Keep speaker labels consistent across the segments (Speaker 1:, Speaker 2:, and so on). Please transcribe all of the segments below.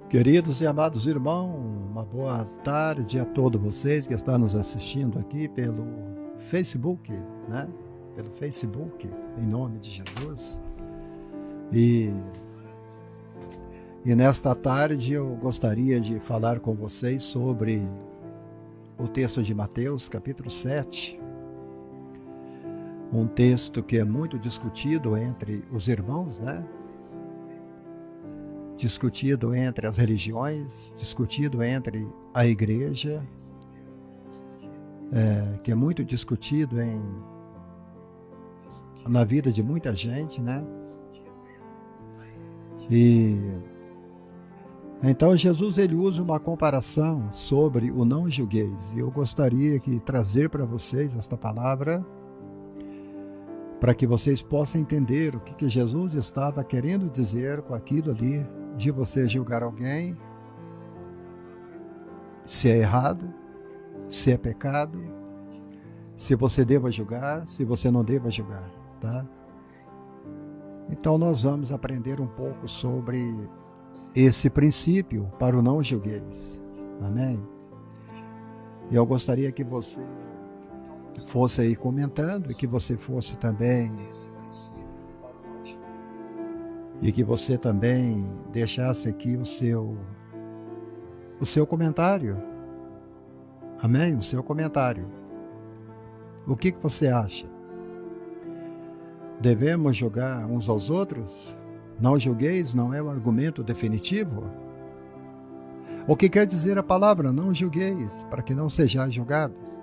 Speaker 1: Queridos e amados irmãos, uma boa tarde a todos vocês que estão nos assistindo aqui pelo Facebook, né? Pelo Facebook, em nome de Jesus. E, e nesta tarde eu gostaria de falar com vocês sobre o texto de Mateus, capítulo 7. Um texto que é muito discutido entre os irmãos, né? Discutido entre as religiões, discutido entre a igreja, que é muito discutido na vida de muita gente, né? E então Jesus ele usa uma comparação sobre o não julgueis. E eu gostaria de trazer para vocês esta palavra para que vocês possam entender o que Jesus estava querendo dizer com aquilo ali de você julgar alguém, se é errado, se é pecado, se você deva julgar, se você não deva julgar, tá? Então nós vamos aprender um pouco sobre esse princípio para o não julgueis. Amém? E eu gostaria que você fosse aí comentando e que você fosse também deixasse aqui o seu comentário. Amém? O seu comentário. O que você acha? Devemos julgar uns aos outros? Não julgueis não é um argumento definitivo? O que quer dizer a palavra não julgueis, para que não sejais julgados?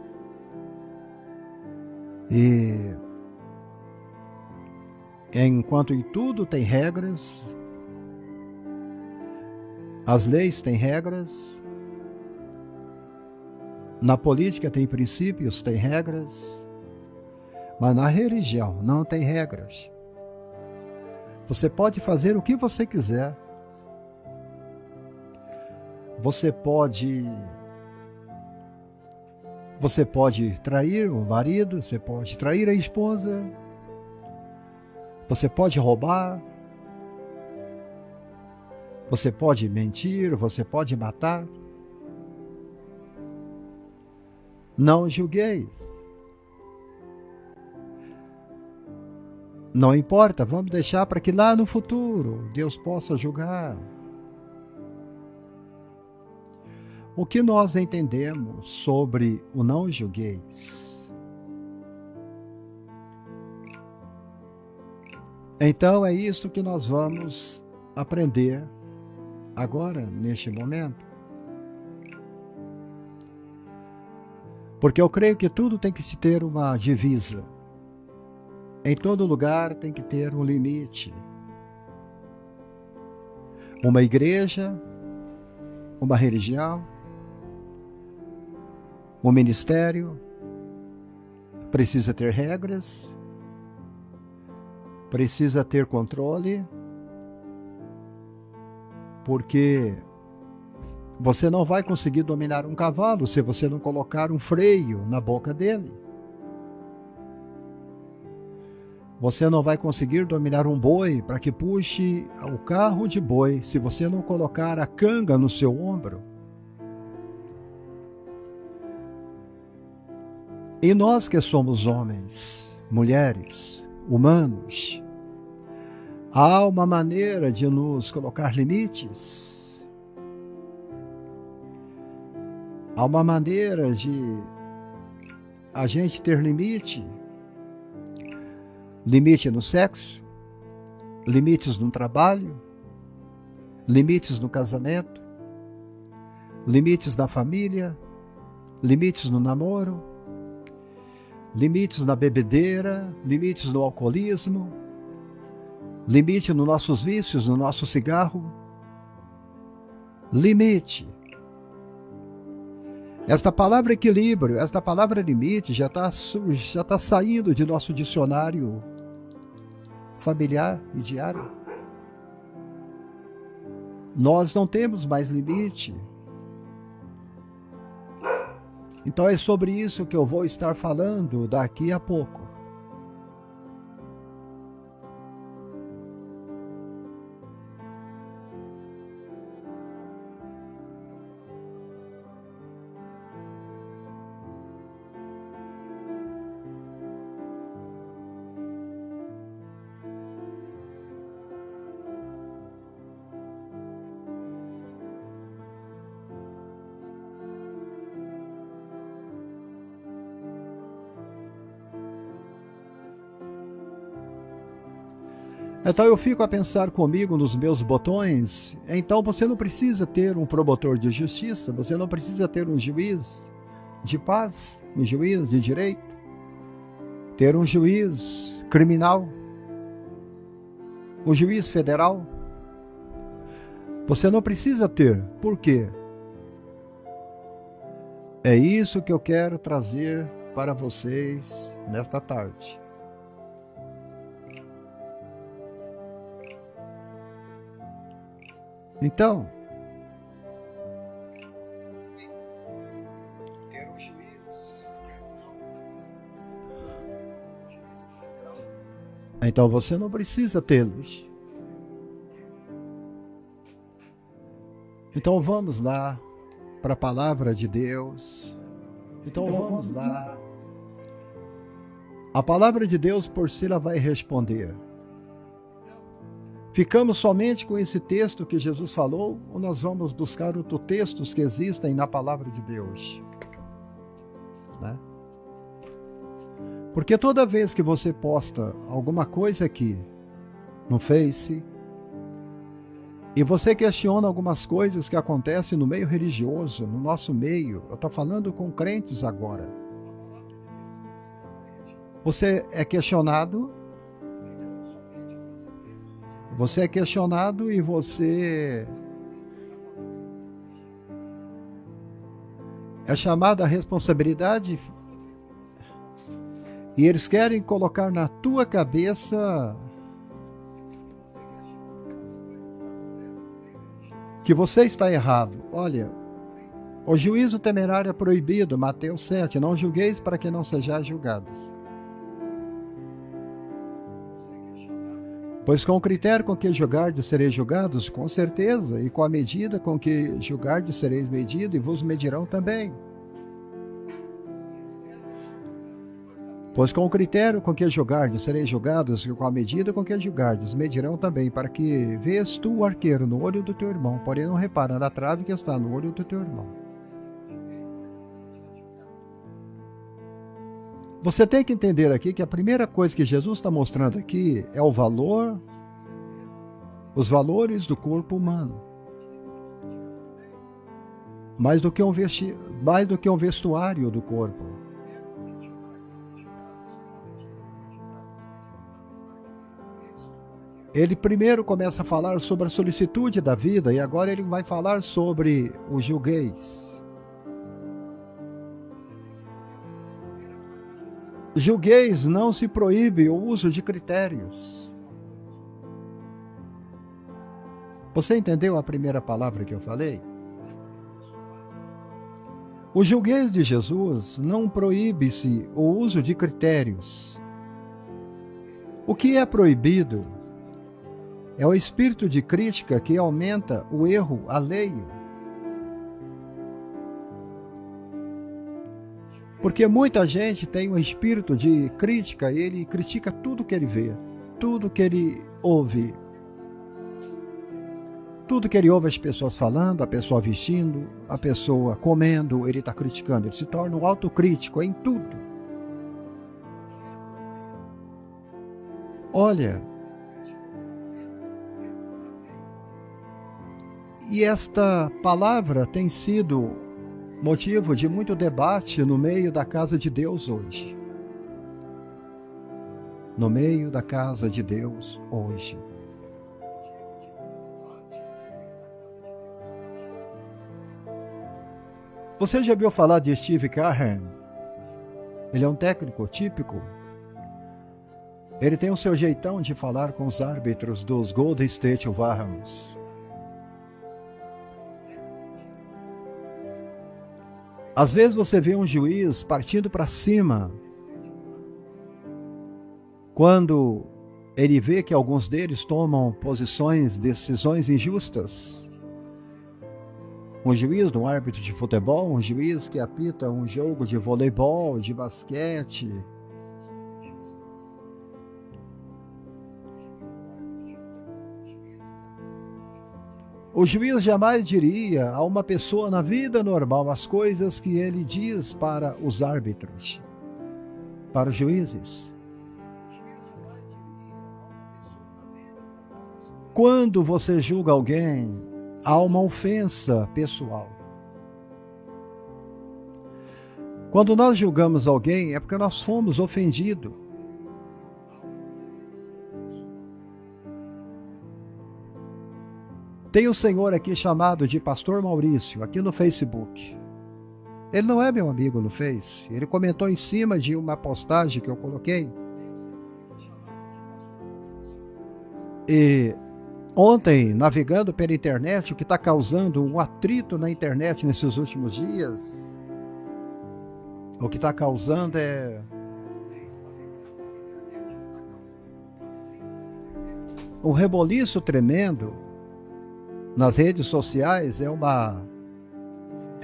Speaker 1: E enquanto em tudo tem regras, as leis têm regras, na política tem princípios, tem regras, mas na religião não tem regras. Você pode fazer o que você quiser. Você pode trair o marido, você pode trair a esposa, você pode roubar, você pode mentir, você pode matar. Não julgueis. Não importa, vamos deixar para que lá no futuro Deus possa julgar. O que nós entendemos sobre o não julgueis? Então é isso que nós vamos aprender agora, neste momento. Porque eu creio que tudo tem que se ter uma divisa. Em todo lugar tem que ter um limite. Uma igreja, uma religião, um ministério precisa ter regras, precisa ter controle, porque você não vai conseguir dominar um cavalo se você não colocar um freio na boca dele. Você não vai conseguir dominar um boi para que puxe o carro de boi se você não colocar a canga no seu ombro. E nós que somos homens, mulheres, humanos, há uma maneira de nos colocar limites. Há uma maneira de a gente ter limite. Limite no sexo, limites no trabalho, limites no casamento, limites na família, limites no namoro, limites na bebedeira, limites no alcoolismo, limite nos nossos vícios, no nosso cigarro. Limite. Esta palavra equilíbrio, esta palavra limite já está saindo de nosso dicionário familiar e diário. Nós não temos mais limite. Então é sobre isso que eu vou estar falando daqui a pouco. Então eu fico a pensar comigo nos meus botões. Então você não precisa ter um promotor de justiça, você não precisa ter um juiz de paz, um juiz de direito, ter um juiz criminal, um juiz federal. Você não precisa ter. Por quê? É isso que eu quero trazer para vocês nesta tarde. Então, ter um juiz. Então você não precisa tê-los. Então vamos lá para a palavra de Deus. Então vamos lá. A palavra de Deus por si ela vai responder. Ficamos somente com esse texto que Jesus falou, ou nós vamos buscar outros textos que existem na palavra de Deus? Né? Porque toda vez que você posta alguma coisa aqui no Face, e você questiona algumas coisas que acontecem no meio religioso, no nosso meio, eu estou falando com crentes agora. Você é questionado e você é chamado à responsabilidade e eles querem colocar na tua cabeça que você está errado. Olha, o juízo temerário é proibido, Mateus 7, não julgueis para que não sejais julgados. Pois com o critério com que julgardes sereis julgados, com certeza, e com a medida com que julgardes sereis medidos, e vos medirão também. Pois com o critério com que julgardes sereis julgados, e com a medida com que julgardes medirão também, para que vês tu o arqueiro no olho do teu irmão, porém não repara na trave que está no olho do teu irmão. Você tem que entender aqui que a primeira coisa que Jesus está mostrando aqui é o valor, os valores do corpo humano. Mais do que um vestuário do corpo. Ele primeiro começa a falar sobre a solicitude da vida e agora ele vai falar sobre os julgueis. Julgueis não se proíbe o uso de critérios. Você entendeu a primeira palavra que eu falei? O julgueis de Jesus não proíbe-se o uso de critérios. O que é proibido é o espírito de crítica que aumenta o erro alheio. Porque muita gente tem um espírito de crítica e ele critica tudo que ele vê, tudo que ele ouve. Tudo que ele ouve as pessoas falando, a pessoa vestindo, a pessoa comendo, ele está criticando. Ele se torna um autocrítico em tudo. Olha, e esta palavra tem sido motivo de muito debate no meio da casa de Deus hoje. No meio da casa de Deus hoje. Você já ouviu falar de Steve Carell? Ele é um técnico típico. Ele tem o seu jeitão de falar com os árbitros dos Golden State Warriors. Às vezes você vê um juiz partindo para cima quando ele vê que alguns deles tomam decisões injustas. Um juiz, um árbitro de futebol, um juiz que apita um jogo de voleibol, de basquete. O juiz jamais diria a uma pessoa na vida normal as coisas que ele diz para os árbitros, para os juízes. Quando você julga alguém, há uma ofensa pessoal. Quando nós julgamos alguém, é porque nós fomos ofendidos. Tem um senhor aqui chamado de Pastor Maurício, aqui no Facebook. Ele não é meu amigo no Face. Ele comentou em cima de uma postagem que eu coloquei. E ontem, navegando pela internet, o que está causando um atrito na internet nesses últimos dias, o que está causando é um reboliço tremendo nas redes sociais. É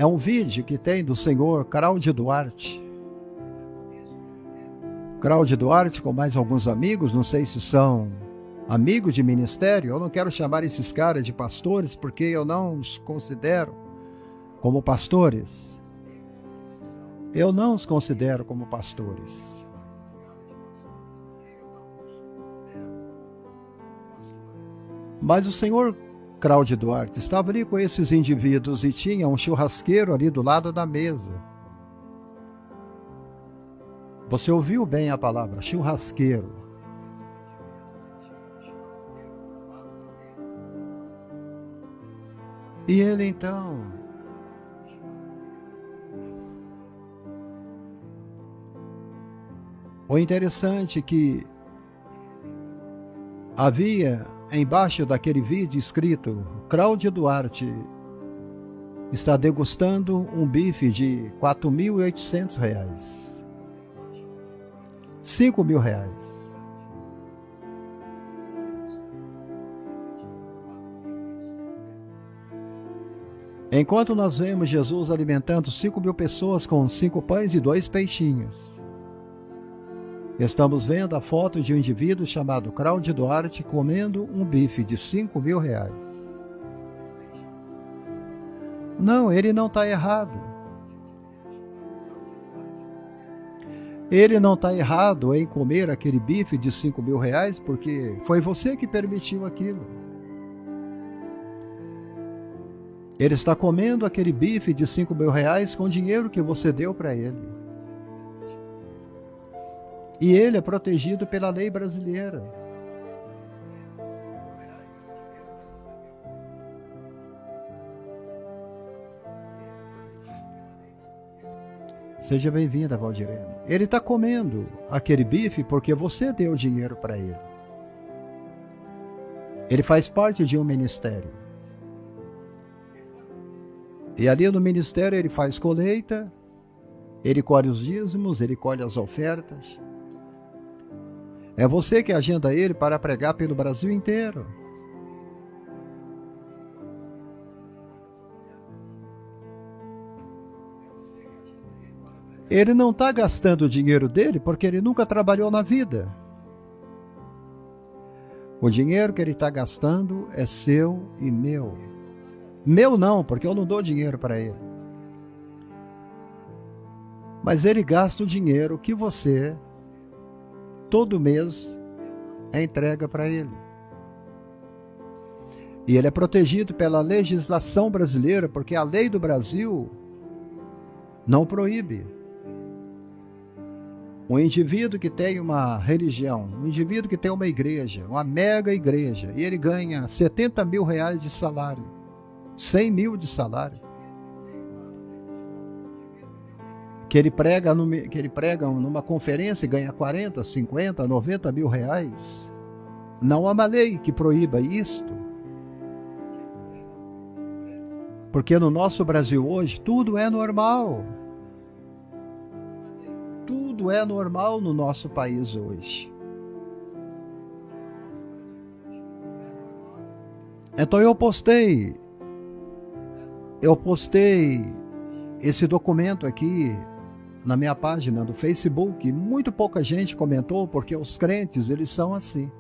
Speaker 1: um vídeo que tem do senhor Cláudio Duarte. Cláudio Duarte com mais alguns amigos, não sei se são amigos de ministério. Eu não quero chamar esses caras de pastores, porque eu não os considero como pastores. Eu não os considero como pastores. Mas o senhor Cláudio Duarte estava ali com esses indivíduos e tinha um churrasqueiro ali do lado da mesa. Você ouviu bem a palavra, churrasqueiro. E ele então o interessante é que havia embaixo daquele vídeo escrito: Cláudio Duarte está degustando um bife de R$4.800, R$5.000. Enquanto nós vemos Jesus alimentando 5.000 pessoas com 5 pães e 2 peixinhos, estamos vendo a foto de um indivíduo chamado Cláudio Duarte comendo um bife de R$5.000. Não, ele não está errado. Ele não está errado em comer aquele bife de R$5.000, porque foi você que permitiu aquilo. Ele está comendo aquele bife de R$5.000 com o dinheiro que você deu para ele. E ele é protegido pela lei brasileira. Seja bem-vinda, Valdirene. Ele está comendo aquele bife porque você deu dinheiro para ele. Ele faz parte de um ministério. E ali no ministério ele faz colheita, ele colhe os dízimos, ele colhe as ofertas. É você que agenda ele para pregar pelo Brasil inteiro. Ele não está gastando o dinheiro dele porque ele nunca trabalhou na vida. O dinheiro que ele está gastando é seu e meu. Meu não, porque eu não dou dinheiro para ele. Mas ele gasta o dinheiro que você, todo mês, entrega para ele. E ele é protegido pela legislação brasileira, porque a lei do Brasil não proíbe. Um indivíduo que tem uma religião, um indivíduo que tem uma igreja, uma mega igreja, e ele ganha R$70.000 de salário, 100 mil de salário, que ele prega numa conferência e ganha 40, 50, 90 mil reais. Não há uma lei que proíba isto. Porque no nosso Brasil hoje tudo é normal. Tudo é normal no nosso país hoje. Então eu postei esse documento aqui na minha página do Facebook. Muito pouca gente comentou, porque os crentes, eles são assim.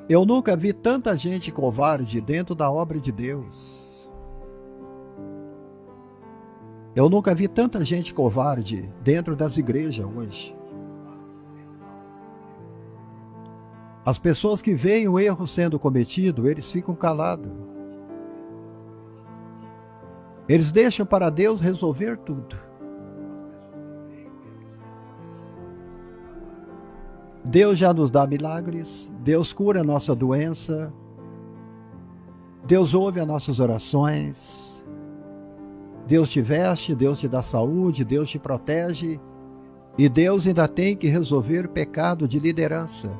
Speaker 1: Eu nunca vi tanta gente covarde dentro da obra de Deus. Eu nunca vi tanta gente covarde dentro das igrejas hoje. As pessoas que veem o erro sendo cometido, eles ficam calados. Eles deixam para Deus resolver tudo. Deus já nos dá milagres, Deus cura a nossa doença, Deus ouve as nossas orações, Deus te veste, Deus te dá saúde, Deus te protege, e Deus ainda tem que resolver pecado de liderança.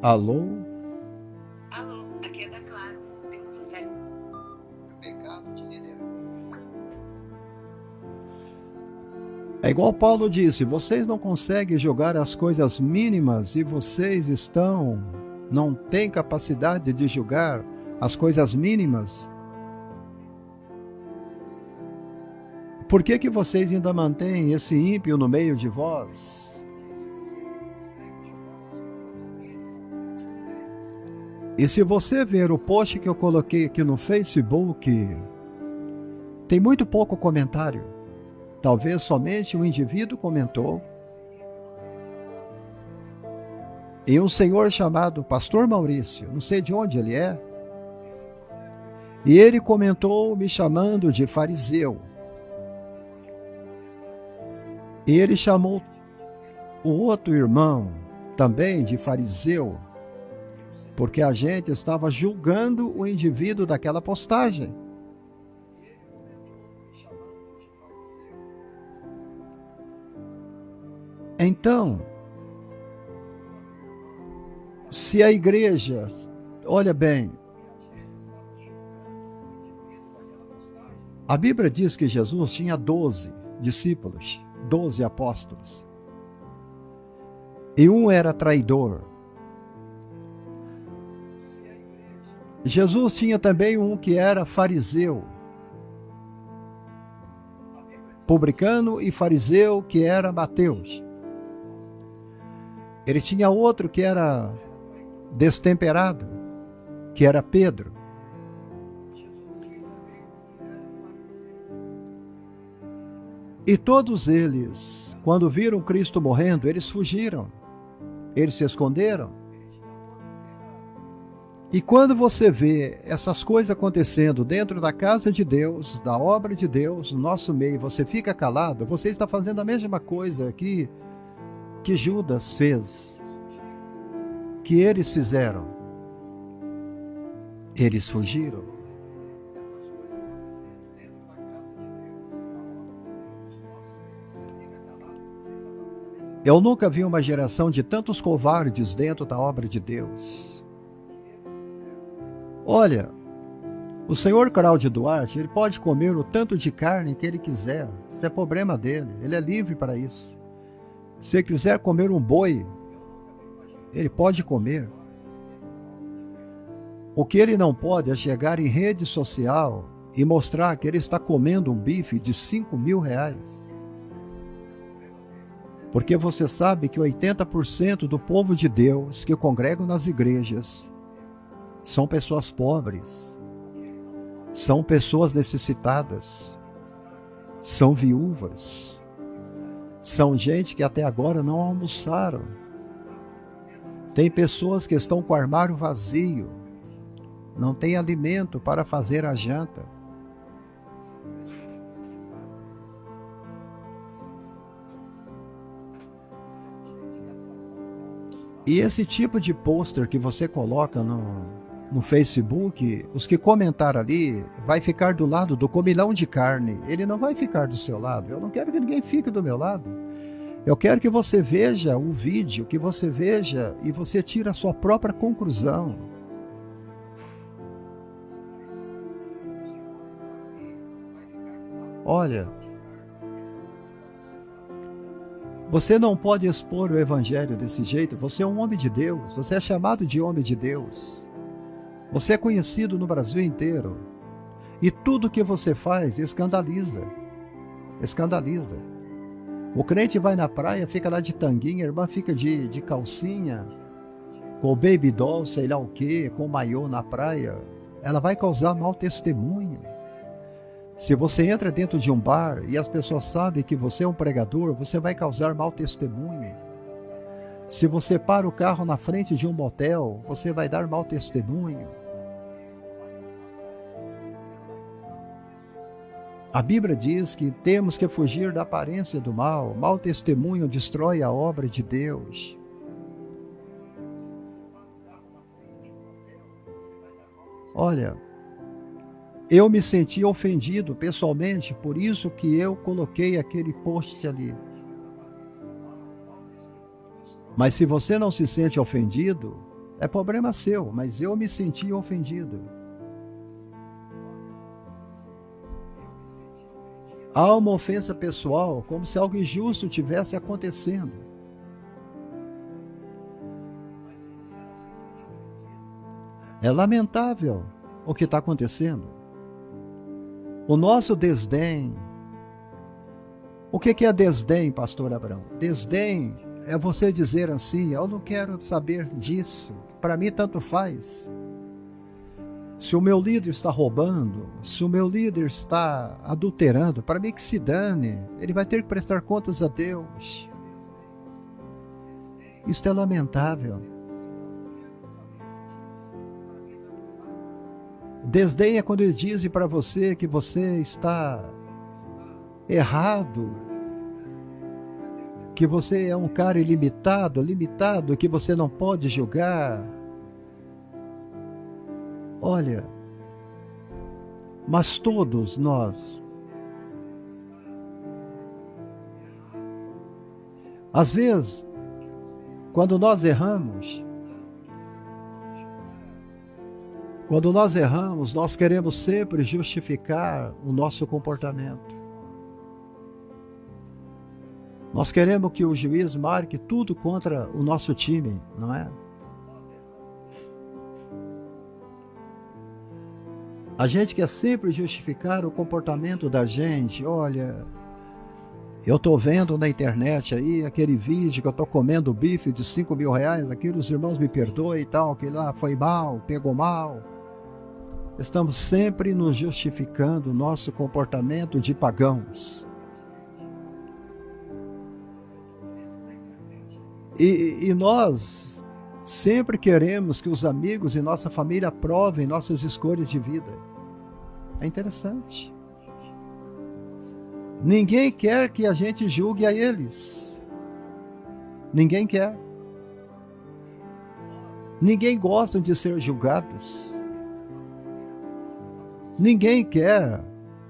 Speaker 1: Alô?
Speaker 2: Alô, aqui é da Clara.
Speaker 1: Pecado de liderança. É igual Paulo disse, vocês não conseguem jogar as coisas mínimas e vocês não têm capacidade de julgar as coisas mínimas. Por que vocês ainda mantêm esse ímpio no meio de vós? E se você ver o post que eu coloquei aqui no Facebook, tem muito pouco comentário. Talvez somente um indivíduo comentou. E um senhor chamado Pastor Maurício, não sei de onde ele é, e ele comentou me chamando de fariseu. E ele chamou o outro irmão também de fariseu, porque a gente estava julgando o indivíduo daquela postagem. Então, se a igreja, olha bem, a Bíblia diz que Jesus tinha 12 discípulos, 12 apóstolos, e um era traidor. Jesus tinha também um que era fariseu, publicano e fariseu, que era Mateus. Ele tinha outro que era destemperado, que era Pedro. E todos eles, quando viram Cristo morrendo, eles fugiram, eles se esconderam. E quando você vê essas coisas acontecendo dentro da casa de Deus, da obra de Deus, no nosso meio, você fica calado, você está fazendo a mesma coisa que Judas fez, que eles fizeram. Eles fugiram. Eu nunca vi uma geração de tantos covardes dentro da obra de Deus. Olha, o senhor Cláudio Duarte, ele pode comer o tanto de carne que ele quiser. Isso é problema dele, ele é livre para isso. Se ele quiser comer um boi, ele pode comer. O que ele não pode é chegar em rede social e mostrar que ele está comendo um bife de 5.000 reais. Porque você sabe que 80% do povo de Deus que congregam nas igrejas são pessoas pobres, são pessoas necessitadas, são viúvas, são gente que até agora não almoçaram. Tem pessoas que estão com o armário vazio, não tem alimento para fazer a janta. E esse tipo de pôster que você coloca no Facebook, os que comentaram ali, vai ficar do lado do comilão de carne. Ele não vai ficar do seu lado. Eu não quero que ninguém fique do meu lado. Eu quero que você veja o vídeo, que você veja e você tire a sua própria conclusão. Olha, você não pode expor o evangelho desse jeito. Você é um homem de Deus, você é chamado de homem de Deus. Você é conhecido no Brasil inteiro. E tudo que você faz escandaliza. Escandaliza. O crente vai na praia, fica lá de tanguinha, a irmã fica de calcinha, com o baby doll, sei lá o quê, com o maiô na praia. Ela vai causar mau testemunho. Se você entra dentro de um bar e as pessoas sabem que você é um pregador, você vai causar mau testemunho. Se você para o carro na frente de um motel, você vai dar mau testemunho. A Bíblia diz que temos que fugir da aparência do mal. Mau testemunho destrói a obra de Deus. Olha, eu me senti ofendido pessoalmente, por isso que eu coloquei aquele post ali. Mas se você não se sente ofendido, é problema seu, mas eu me senti ofendido. Há uma ofensa pessoal, como se algo injusto tivesse acontecendo. É lamentável o que está acontecendo. O nosso desdém. O que é desdém, pastor Abraão? Desdém é você dizer assim: eu não quero saber disso, para mim tanto faz. Se o meu líder está roubando, se o meu líder está adulterando, para mim que se dane, ele vai ter que prestar contas a Deus. Isso é lamentável. Desdém é quando eles dizem para você que você está errado, que você é um cara ilimitado, limitado, que você não pode julgar. Olha, mas todos nós, às vezes, quando nós erramos, nós queremos sempre justificar o nosso comportamento. Nós queremos que o juiz marque tudo contra o nosso time, não é? A gente quer sempre justificar o comportamento da gente. Olha, eu estou vendo na internet aí aquele vídeo que eu estou comendo bife de 5 mil reais, aquilo os irmãos me perdoem e tal, aquilo lá foi mal, pegou mal. Estamos sempre nos justificando o nosso comportamento de pagãos. E nós sempre queremos que os amigos e nossa família aprovem nossas escolhas de vida. É interessante. Ninguém quer que a gente julgue a eles. Ninguém quer. Ninguém gosta de ser julgados. Ninguém quer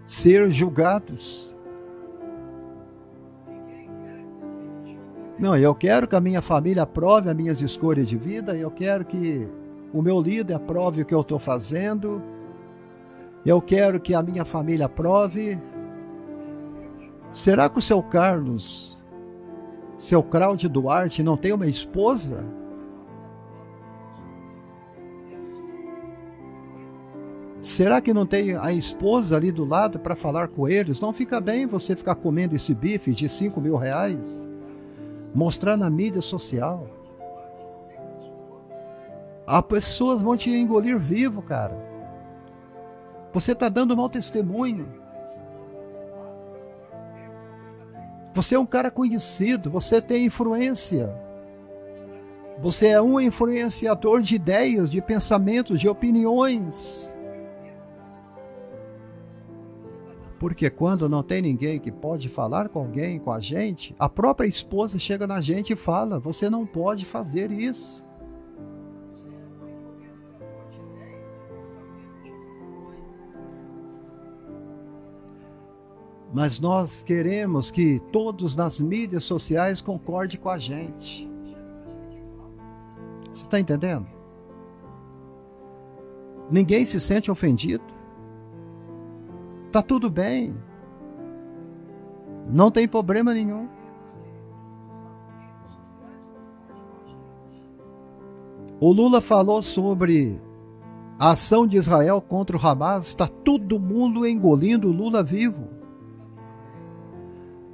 Speaker 1: ser julgados. Não, eu quero que a minha família aprove as minhas escolhas de vida, eu quero que o meu líder aprove o que eu estou fazendo, eu quero que a minha família aprove. Será que o seu Carlos, seu Cláudio Duarte, não tem uma esposa? Será que não tem a esposa ali do lado para falar com eles? Não fica bem você ficar comendo esse bife de 5 mil reais? Mostrar na mídia social. As pessoas vão te engolir vivo, cara. Você está dando mau testemunho. Você é um cara conhecido, você tem influência. Você é um influenciador de ideias, de pensamentos, de opiniões. Porque quando não tem ninguém que pode falar com alguém, com a gente, a própria esposa chega na gente e fala: você não pode fazer isso. Mas nós queremos que todos nas mídias sociais concordem com a gente. Você está entendendo? Ninguém se sente ofendido. Tá tudo bem. Não tem problema nenhum. O Lula falou sobre a ação de Israel contra o Hamas. Está todo mundo engolindo o Lula vivo.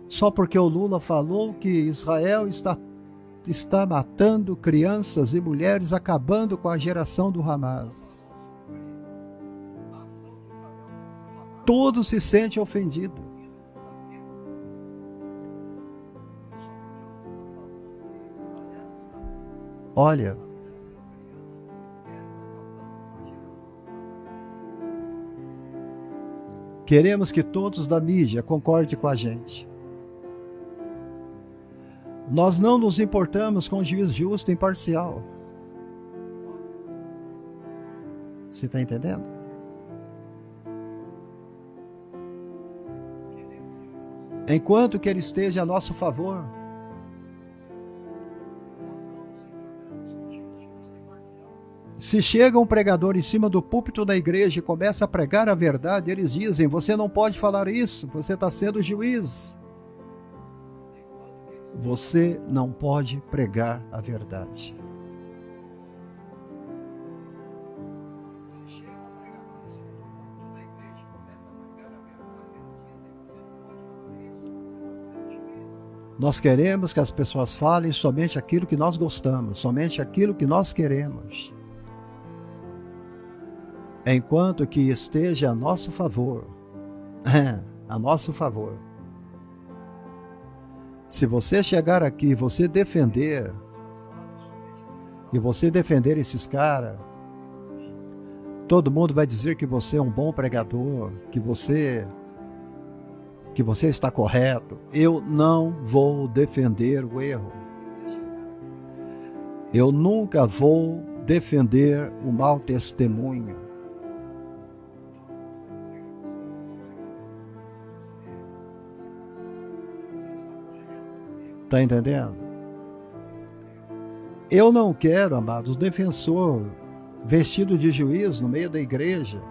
Speaker 1: Só porque o Lula falou que Israel está matando crianças e mulheres, acabando com a geração do Hamas. Todo se sente ofendido. Olha, queremos que todos da mídia concordem com a gente. Nós não nos importamos com o juiz justo e imparcial. Você está entendendo? Enquanto que ele esteja a nosso favor. Se chega um pregador em cima do púlpito da igreja e começa a pregar a verdade, eles dizem: você não pode falar isso, você está sendo juiz. Você não pode pregar a verdade. Nós queremos que as pessoas falem somente aquilo que nós gostamos, somente aquilo que nós queremos. Enquanto que esteja a nosso favor, a nosso favor. Se você chegar aqui e você defender esses caras, todo mundo vai dizer que você é um bom pregador, que você está correto. Eu não vou defender o erro. Eu nunca vou defender o mau testemunho. Está entendendo? Eu não quero, amados, defensor vestido de juiz no meio da igreja.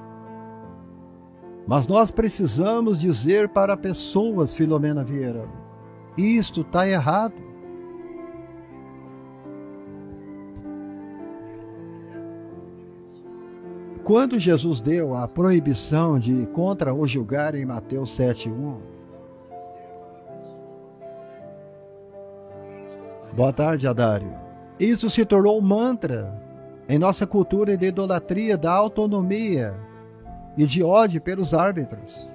Speaker 1: Mas nós precisamos dizer para pessoas, Filomena Vieira, isto está errado. Quando Jesus deu a proibição de contra o julgar em Mateus 7:1, boa tarde, Adário. Isso se tornou um mantra em nossa cultura de idolatria da autonomia e de ódio pelos árbitros.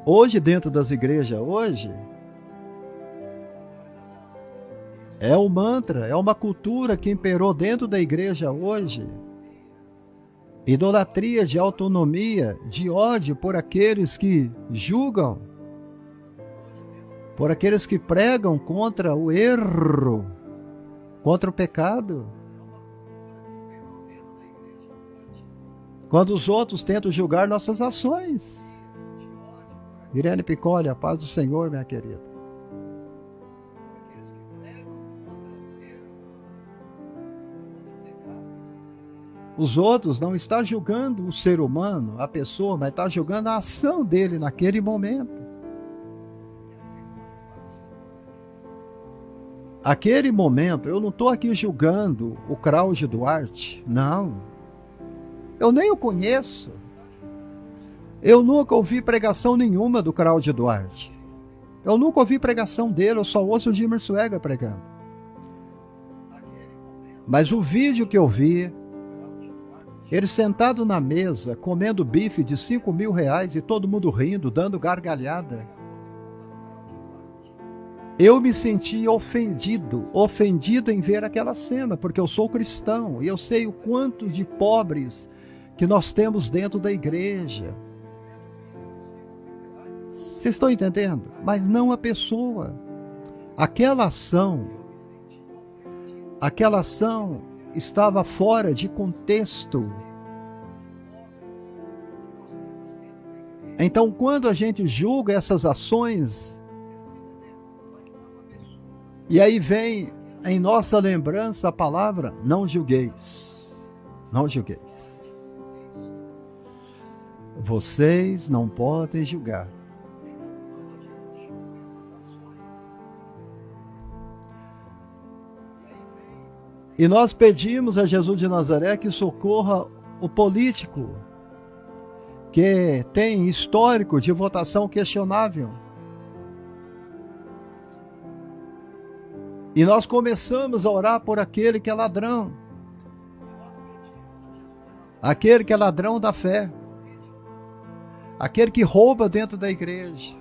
Speaker 1: Hoje, dentro das igrejas, é um mantra, é uma cultura que imperou dentro da igreja hoje. Idolatria de autonomia, de ódio por aqueles que julgam, por aqueles que pregam contra o erro, contra o pecado. Quando os outros tentam julgar nossas ações. Irene Piccoli, a paz do Senhor, minha querida. Os outros não estão julgando o ser humano, a pessoa, mas estão julgando a ação dele naquele momento. Aquele momento, eu não estou aqui julgando o Cláudio Duarte, não. Eu nem o conheço. Eu nunca ouvi pregação nenhuma do Cláudio Duarte. Eu nunca ouvi pregação dele, eu só ouço o Dimmer Swagger pregando. Mas o vídeo que eu vi, ele sentado na mesa, comendo bife de R$5.000 e todo mundo rindo, dando gargalhada. Eu me senti ofendido em ver aquela cena, porque eu sou cristão e eu sei o quanto de pobres que nós temos dentro da igreja. Vocês estão entendendo? Mas não a pessoa. Aquela ação estava fora de contexto. Então, quando a gente julga essas ações, e aí vem em nossa lembrança a palavra: não julgueis. Não julgueis. Vocês não podem julgar. E nós pedimos a Jesus de Nazaré que socorra o político, que tem histórico de votação questionável. E nós começamos a orar por aquele que é ladrão. aquele que é ladrão da fé, aquele que rouba dentro da igreja.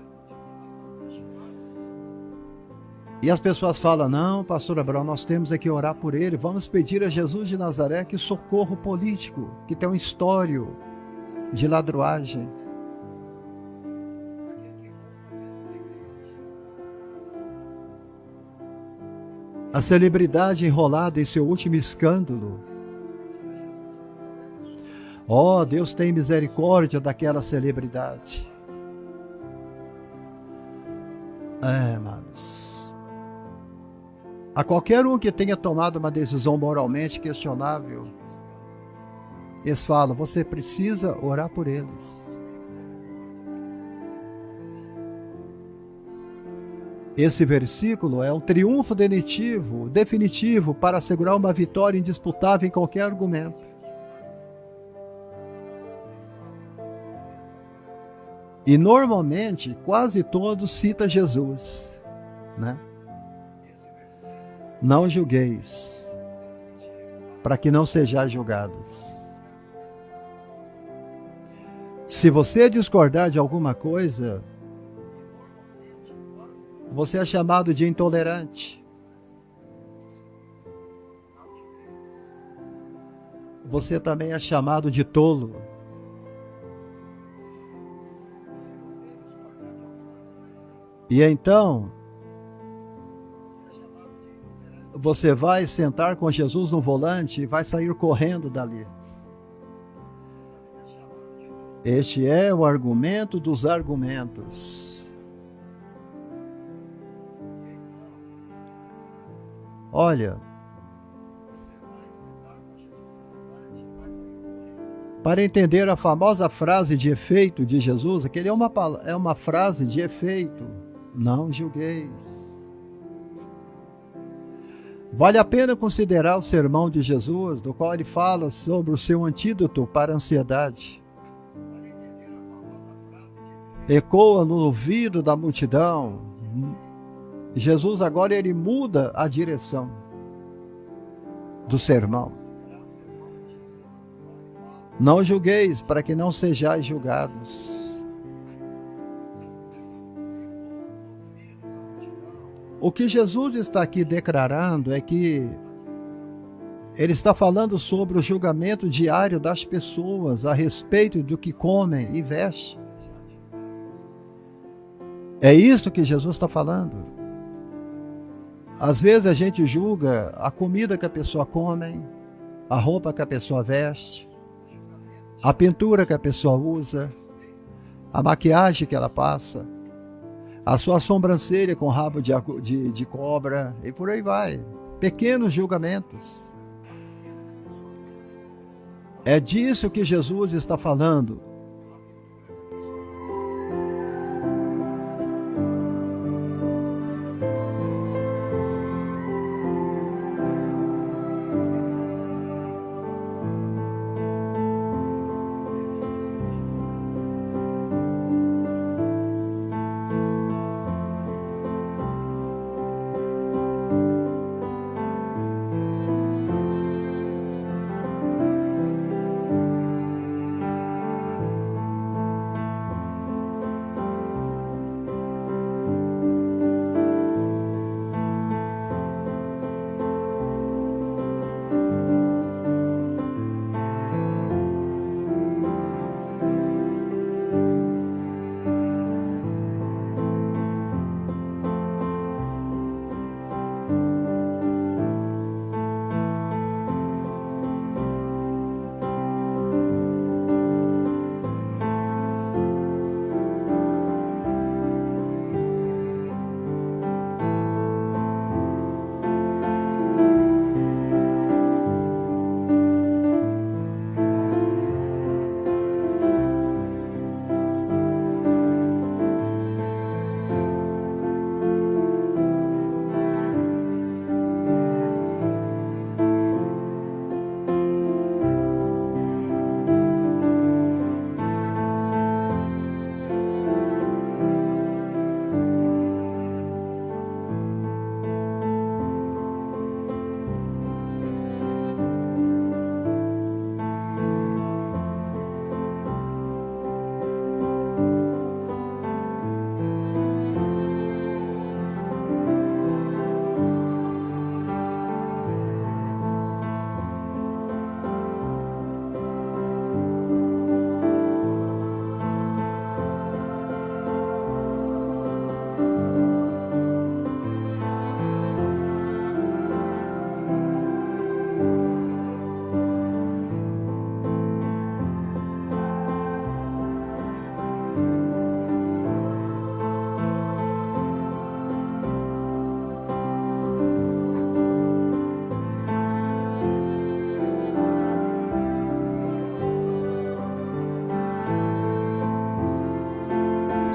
Speaker 1: E as pessoas falam, não, pastor Abraão, nós temos que orar por ele, vamos pedir a Jesus de Nazaré que socorro político, que tem um histórico de ladruagem. A celebridade enrolada em seu último escândalo. Oh, Deus tem misericórdia daquela celebridade. Amados. A qualquer um que tenha tomado uma decisão moralmente questionável, eles falam, você precisa orar por eles. Esse versículo é um triunfo definitivo para assegurar uma vitória indisputável em qualquer argumento. E normalmente, quase todos citam Jesus, né? Não julgueis, para que não sejais julgados. Se você discordar de alguma coisa, você é chamado de intolerante. Você também é chamado de tolo. E então, você vai sentar com Jesus no volante e vai sair correndo dali. Este é o argumento dos argumentos. Olha, para entender a famosa frase de efeito de Jesus, aquele é uma frase de efeito. Não julgueis. Vale a pena considerar o sermão de Jesus, do qual ele fala sobre o seu antídoto para a ansiedade. Ecoa no ouvido da multidão. Jesus agora ele muda a direção do sermão. Não julgueis, para que não sejais julgados. O que Jesus está aqui declarando é que ele está falando sobre o julgamento diário das pessoas a respeito do que comem e vestem. É isso que Jesus está falando. Às vezes a gente julga a comida que a pessoa come, a roupa que a pessoa veste, a pintura que a pessoa usa, a maquiagem que ela passa, a sua sobrancelha com rabo de cobra e por aí vai. Pequenos julgamentos. É disso que Jesus está falando.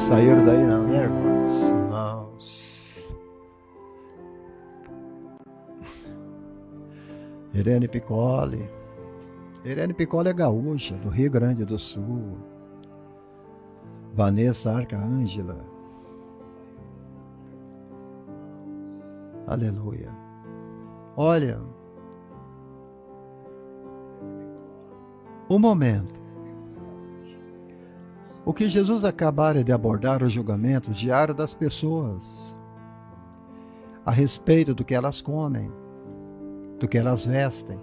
Speaker 1: Saíram daí não, né, irmãos? Irmãos. Irene Piccoli. Irene Piccoli é gaúcha, do Rio Grande do Sul. Vanessa Arcângela. Aleluia. Olha, um momento. O que Jesus acabara de abordar o julgamento diário das pessoas a respeito do que elas comem, do que elas vestem.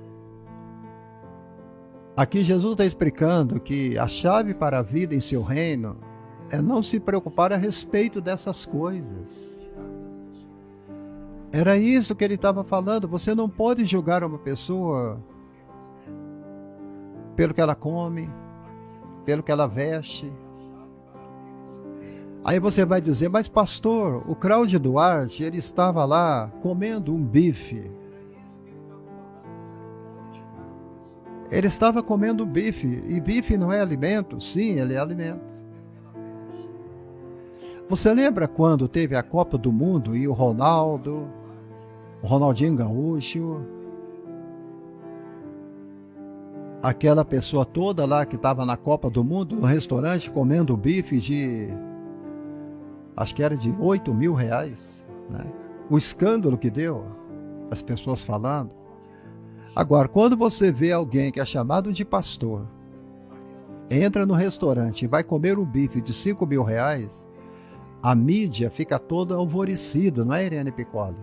Speaker 1: Aqui Jesus está explicando que a chave para a vida em seu reino é não se preocupar a respeito dessas coisas. Era isso que ele estava falando. Você não pode julgar uma pessoa pelo que ela come, pelo que ela veste. Aí você vai dizer, mas pastor, o Cláudio Duarte, ele estava lá comendo um bife. Ele estava comendo bife, e bife não é alimento? Sim, ele é alimento. Você lembra quando teve a Copa do Mundo e o Ronaldinho Gaúcho, aquela pessoa toda lá que estava na Copa do Mundo, no restaurante, comendo bife de, acho que era de R$8.000, né? O escândalo que deu, as pessoas falando. Agora, quando você vê alguém que é chamado de pastor, entra no restaurante e vai comer um bife de R$5.000, a mídia fica toda alvorecida, não é, Irene Piccoli?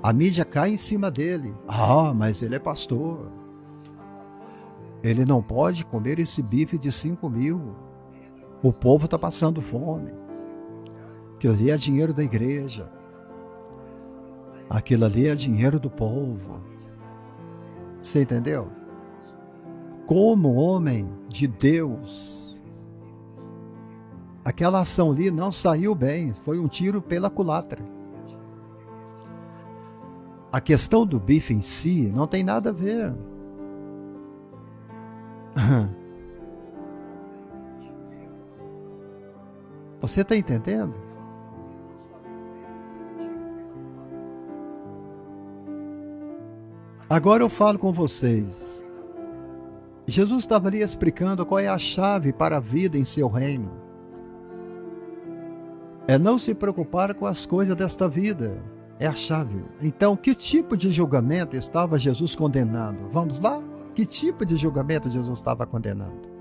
Speaker 1: A mídia cai em cima dele. Ah, mas ele é pastor. Ele não pode comer esse bife de 5.000. O povo está passando fome. Aquilo ali é dinheiro da igreja. Aquilo ali é dinheiro do povo. Você entendeu? Como homem de Deus, aquela ação ali não saiu bem. Foi um tiro pela culatra. A questão do bife em si não tem nada a ver. Você está entendendo? Agora eu falo com vocês. Jesus estava ali explicando qual é a chave para a vida em seu reino. É não se preocupar com as coisas desta vida. É a chave. Então, que tipo de julgamento estava Jesus condenando? Vamos lá? Que tipo de julgamento Jesus estava condenando?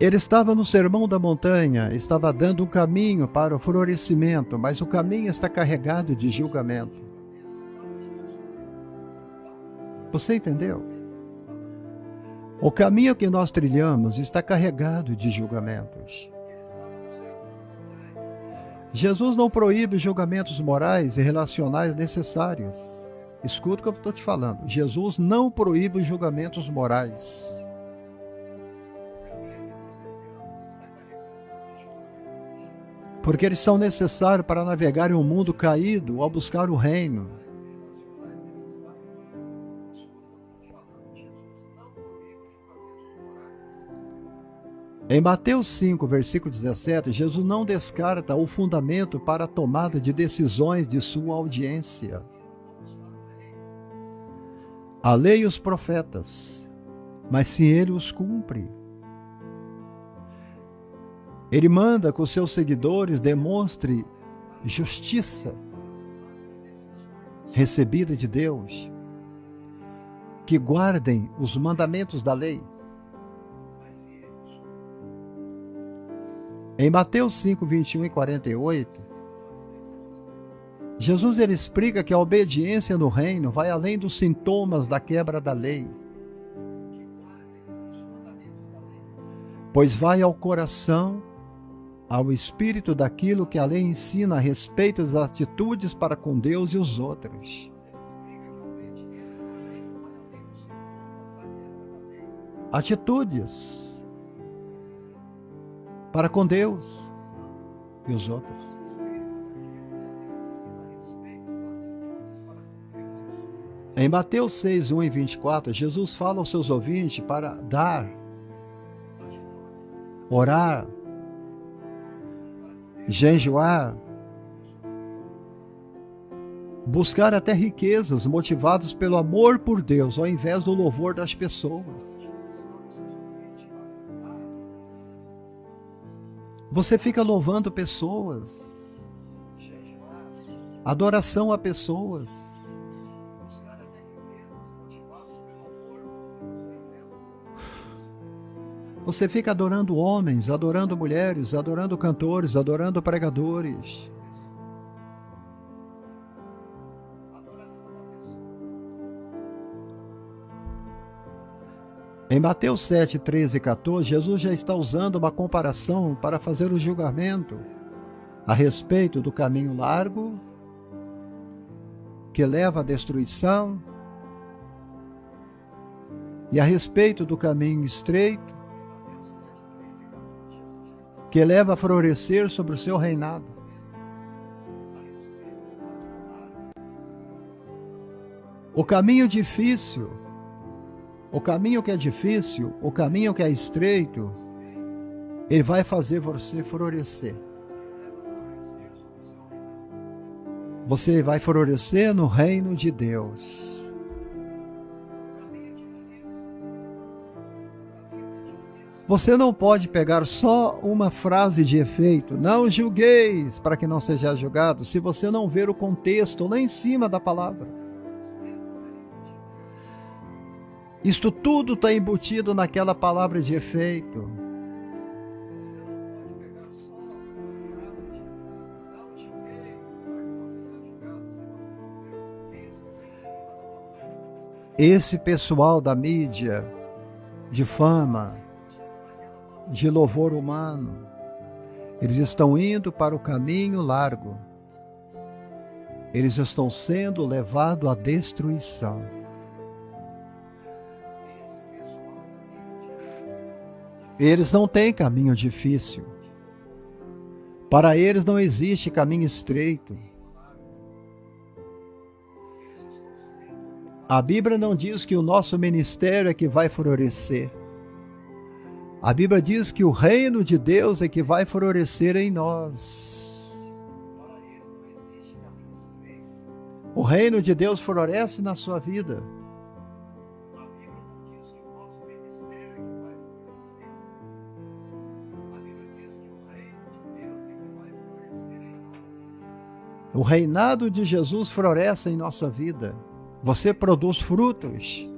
Speaker 1: Ele estava no Sermão da Montanha, estava dando um caminho para o florescimento, mas o caminho está carregado de julgamento. Você entendeu? O caminho que nós trilhamos está carregado de julgamentos. Jesus não proíbe julgamentos morais e relacionais necessários. Escuta o que eu estou te falando. Jesus não proíbe julgamentos morais. Porque eles são necessários para navegar em um mundo caído ao buscar o reino. Em Mateus 5, versículo 17, Jesus não descarta o fundamento para a tomada de decisões de sua audiência. A lei e os profetas, mas se ele os cumpre. Ele manda que os seus seguidores demonstrem justiça recebida de Deus, que guardem os mandamentos da lei. Em Mateus 5, 21 e 48, Jesus ele explica que a obediência no reino vai além dos sintomas da quebra da lei, pois vai ao coração, ao espírito daquilo que a lei ensina a respeito das atitudes para com Deus e os outros. Atitudes para com Deus e os outros. Em Mateus 6, 1 e 24, Jesus fala aos seus ouvintes para dar orar, jejuar, buscar até riquezas motivados pelo amor por Deus, ao invés do louvor das pessoas. Você fica louvando pessoas, adoração a pessoas. Você fica adorando homens, adorando mulheres, adorando cantores, adorando pregadores. Em Mateus 7, 13 e 14, Jesus já está usando uma comparação para fazer o julgamento a respeito do caminho largo que leva à destruição e a respeito do caminho estreito que leva a florescer sobre o seu reinado. O caminho difícil, o caminho que é difícil, o caminho que é estreito, ele vai fazer você florescer. Você vai florescer no reino de Deus. Você não pode pegar só uma frase de efeito, não julgueis para que não seja julgado, se você não ver o contexto lá em cima da palavra. Isto tudo está embutido naquela palavra de efeito. Esse pessoal da mídia, de fama, de louvor humano, eles estão indo para o caminho largo. Eles estão sendo levados à destruição. Eles não têm caminho difícil. Para eles não existe caminho estreito. A Bíblia não diz que o nosso ministério é que vai florescer. A Bíblia diz que o reino de Deus é que vai florescer em nós. O reino de Deus floresce na sua vida. O reinado de Jesus floresce em nossa vida. Você produz frutos.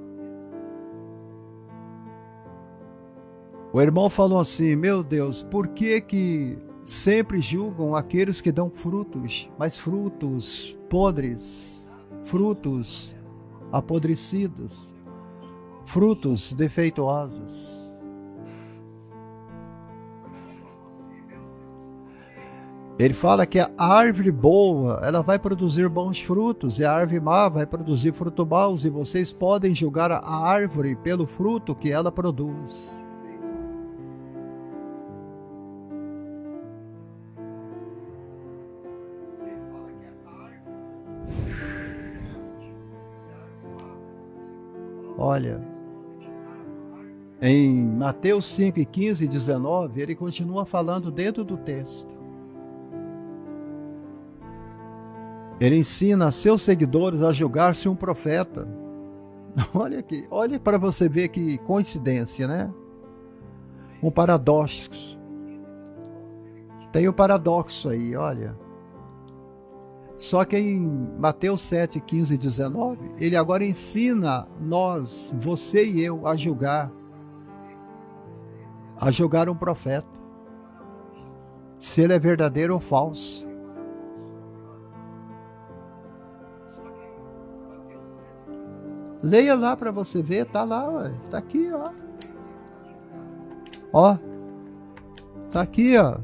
Speaker 1: O irmão falou assim: meu Deus, por que sempre julgam aqueles que dão frutos, mas frutos podres, frutos apodrecidos, frutos defeituosos? Ele fala que a árvore boa, ela vai produzir bons frutos, e a árvore má vai produzir frutos maus, e vocês podem julgar a árvore pelo fruto que ela produz. Olha, em Mateus 5, 15 e 19, ele continua falando dentro do texto. Ele ensina a seus seguidores a julgar-se um profeta. Olha aqui, olha para você ver que coincidência, né? Um paradoxo. Tem o paradoxo aí, olha. Só que em Mateus 7, 15 e 19, ele agora ensina nós, você e eu, a julgar um profeta. Se ele é verdadeiro ou falso. Leia lá para você ver, tá lá, ué. Tá aqui, ó. Ó. Tá aqui, ó.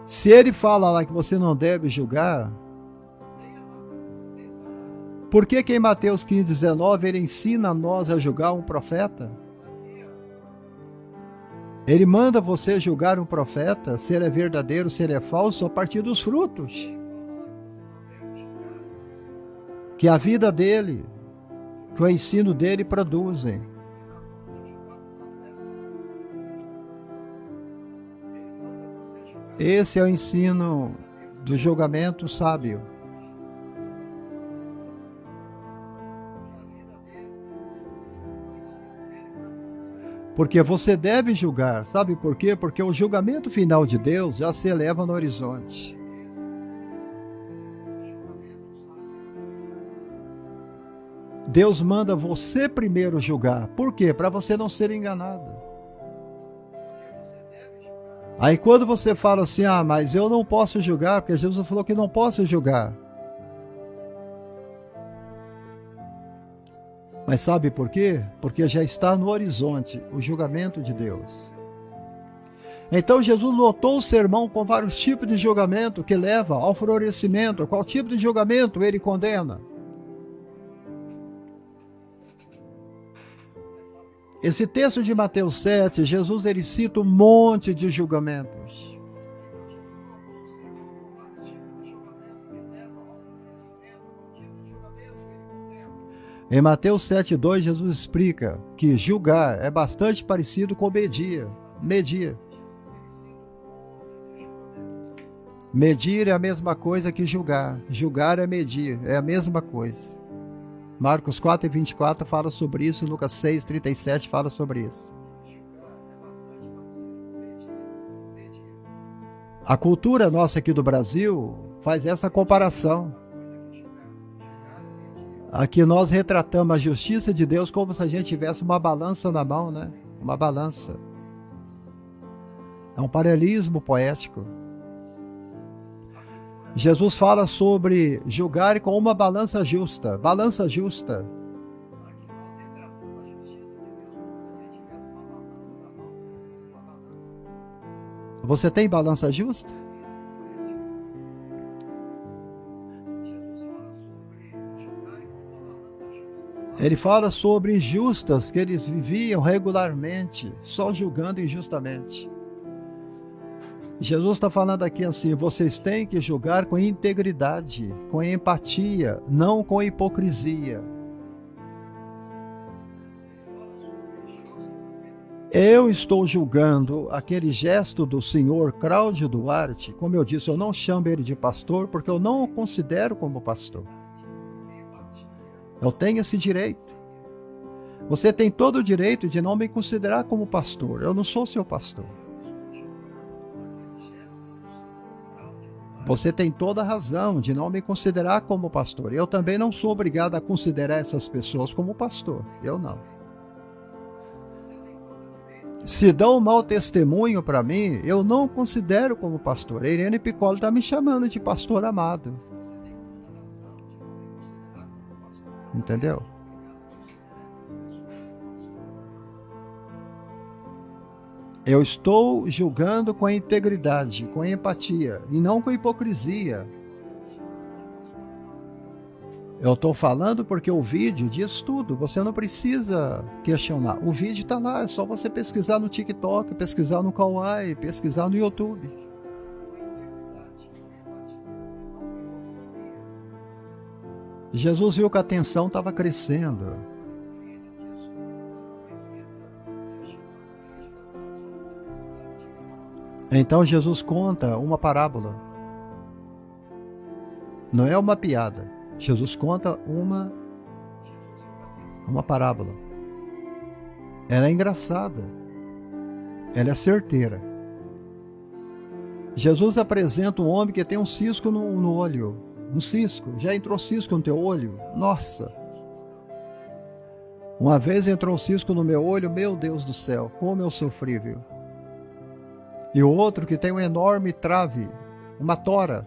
Speaker 1: Se ele fala lá que você não deve julgar, por que em Mateus 15, 19 ele ensina a nós a julgar um profeta? Ele manda você julgar um profeta, se ele é verdadeiro, se ele é falso, a partir dos frutos. Que a vida dele, que o ensino dele produzem. Esse é o ensino do julgamento sábio. Porque você deve julgar, sabe por quê? Porque o julgamento final de Deus já se eleva no horizonte. Deus manda você primeiro julgar. Por quê? Para você não ser enganado. Aí quando você fala assim, mas eu não posso julgar, porque Jesus falou que não posso julgar. Mas sabe por quê? Porque já está no horizonte o julgamento de Deus. Então Jesus lotou o sermão com vários tipos de julgamento que leva ao florescimento. Qual tipo de julgamento ele condena? Esse texto de Mateus 7, Jesus ele cita um monte de julgamentos. Em Mateus 7,2, Jesus explica que julgar é bastante parecido com medir. Medir é a mesma coisa que julgar. Julgar é medir, é a mesma coisa. Marcos 4:24 fala sobre isso, Lucas 6:37 fala sobre isso. A cultura nossa aqui do Brasil faz essa comparação. Aqui nós retratamos a justiça de Deus como se a gente tivesse uma balança na mão, né? Uma balança. É um paralelismo poético. Jesus fala sobre julgar com uma balança justa. Balança justa. Você tem balança justa? Ele fala sobre injustas que eles viviam regularmente, só julgando injustamente. Jesus está falando aqui assim, vocês têm que julgar com integridade, com empatia, não com hipocrisia. Eu estou julgando aquele gesto do senhor Cláudio Duarte, como eu disse, eu não chamo ele de pastor, porque eu não o considero como pastor. Eu tenho esse direito. Você tem todo o direito de não me considerar como pastor, eu não sou seu pastor. Você tem toda a razão de não me considerar como pastor. Eu também não sou obrigado a considerar essas pessoas como pastor. Eu não. Se dão um mau testemunho para mim, eu não considero como pastor. A Irene Piccolo está me chamando de pastor amado. Entendeu? Eu estou julgando com integridade, com empatia, e não com hipocrisia. Eu estou falando porque o vídeo diz tudo, você não precisa questionar. O vídeo está lá, é só você pesquisar no TikTok, pesquisar no Kawaii, pesquisar no YouTube. Jesus viu que a tensão estava crescendo. Então Jesus conta uma parábola. Não é uma piada. Jesus conta uma parábola. Ela é engraçada. Ela é certeira. Jesus apresenta um homem que tem um cisco no olho. Um cisco. Já entrou cisco no teu olho? Nossa! Uma vez entrou um cisco no meu olho, meu Deus do céu, como eu sofri, viu? E o outro que tem um enorme trave, uma tora.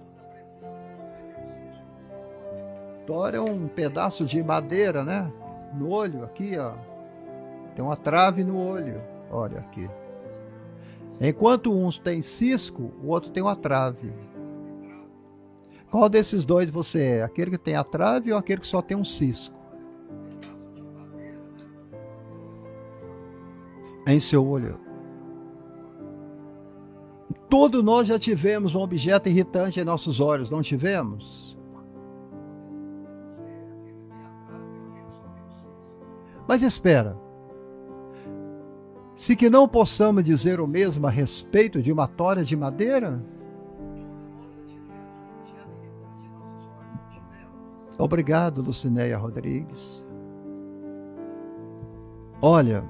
Speaker 1: Tora é um pedaço de madeira, né? No olho, aqui, ó. Tem uma trave no olho. Olha aqui. Enquanto um tem cisco, o outro tem uma trave. Qual desses dois você é? Aquele que tem a trave ou aquele que só tem um cisco? Em seu olho. Todos nós já tivemos um objeto irritante em nossos olhos, não tivemos? Mas espera, se que não possamos dizer o mesmo a respeito de uma tora de madeira? Obrigado, Lucinéia Rodrigues. Olha,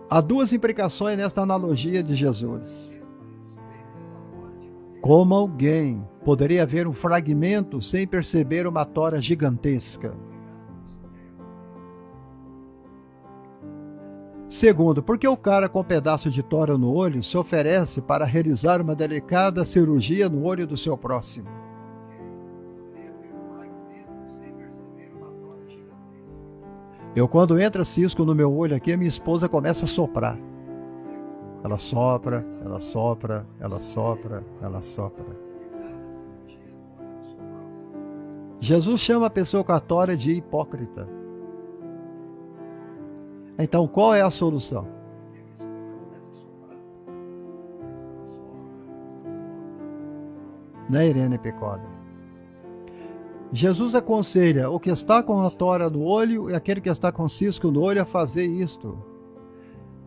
Speaker 1: há duas implicações nesta analogia de Jesus. Como alguém poderia ver um fragmento sem perceber uma tora gigantesca? Segundo, porque o cara com um pedaço de tora no olho se oferece para realizar uma delicada cirurgia no olho do seu próximo? Eu, quando entra cisco no meu olho aqui, a minha esposa começa a soprar. Ela sopra, ela sopra, ela sopra, ela sopra. Jesus chama a pessoa com a tora de hipócrita. Então, qual é a solução? Né, Irene Picoli? Jesus aconselha o que está com a tora no olho e aquele que está com cisco no olho a fazer isto,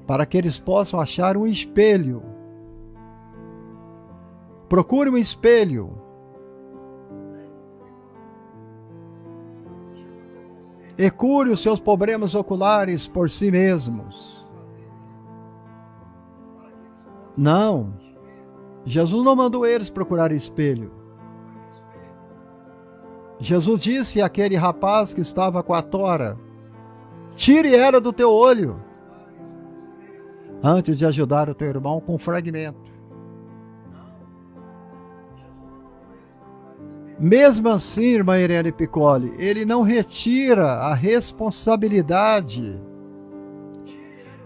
Speaker 1: para que eles possam achar um espelho. Procure um espelho. E cure os seus problemas oculares por si mesmos. Não. Jesus não mandou eles procurar espelho. Jesus disse àquele rapaz que estava com a tora: tire ela do teu olho, antes de ajudar o teu irmão com um fragmento. Mesmo assim, irmã Irene Picoli, ele não retira a responsabilidade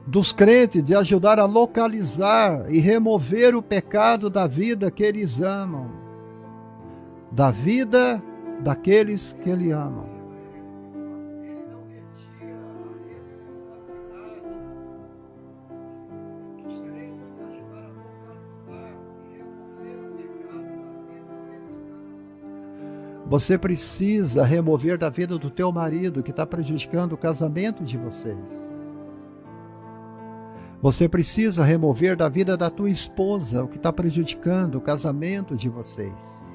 Speaker 1: dos crentes de ajudar a localizar e remover o pecado da vida que eles amam, da vida daqueles que ele amam. Você precisa remover da vida do teu marido que está prejudicando o casamento de vocês. Você precisa remover da vida da tua esposa o que está prejudicando o casamento de vocês.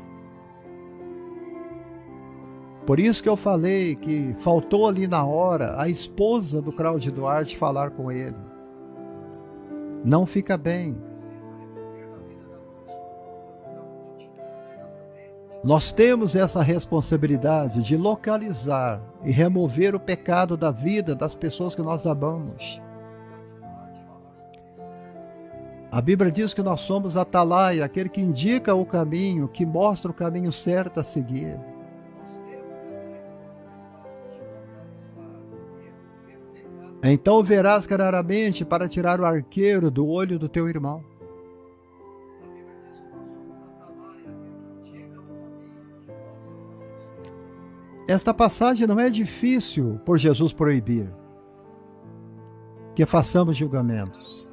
Speaker 1: Por isso que eu falei que faltou ali na hora a esposa do Cláudio Duarte falar com ele. Não fica bem. Nós temos essa responsabilidade de localizar e remover o pecado da vida das pessoas que nós amamos. A Bíblia diz que nós somos atalaia, aquele que indica o caminho, que mostra o caminho certo a seguir. Então verás claramente para tirar o arqueiro do olho do teu irmão. Esta passagem não é difícil por Jesus proibir que façamos julgamentos.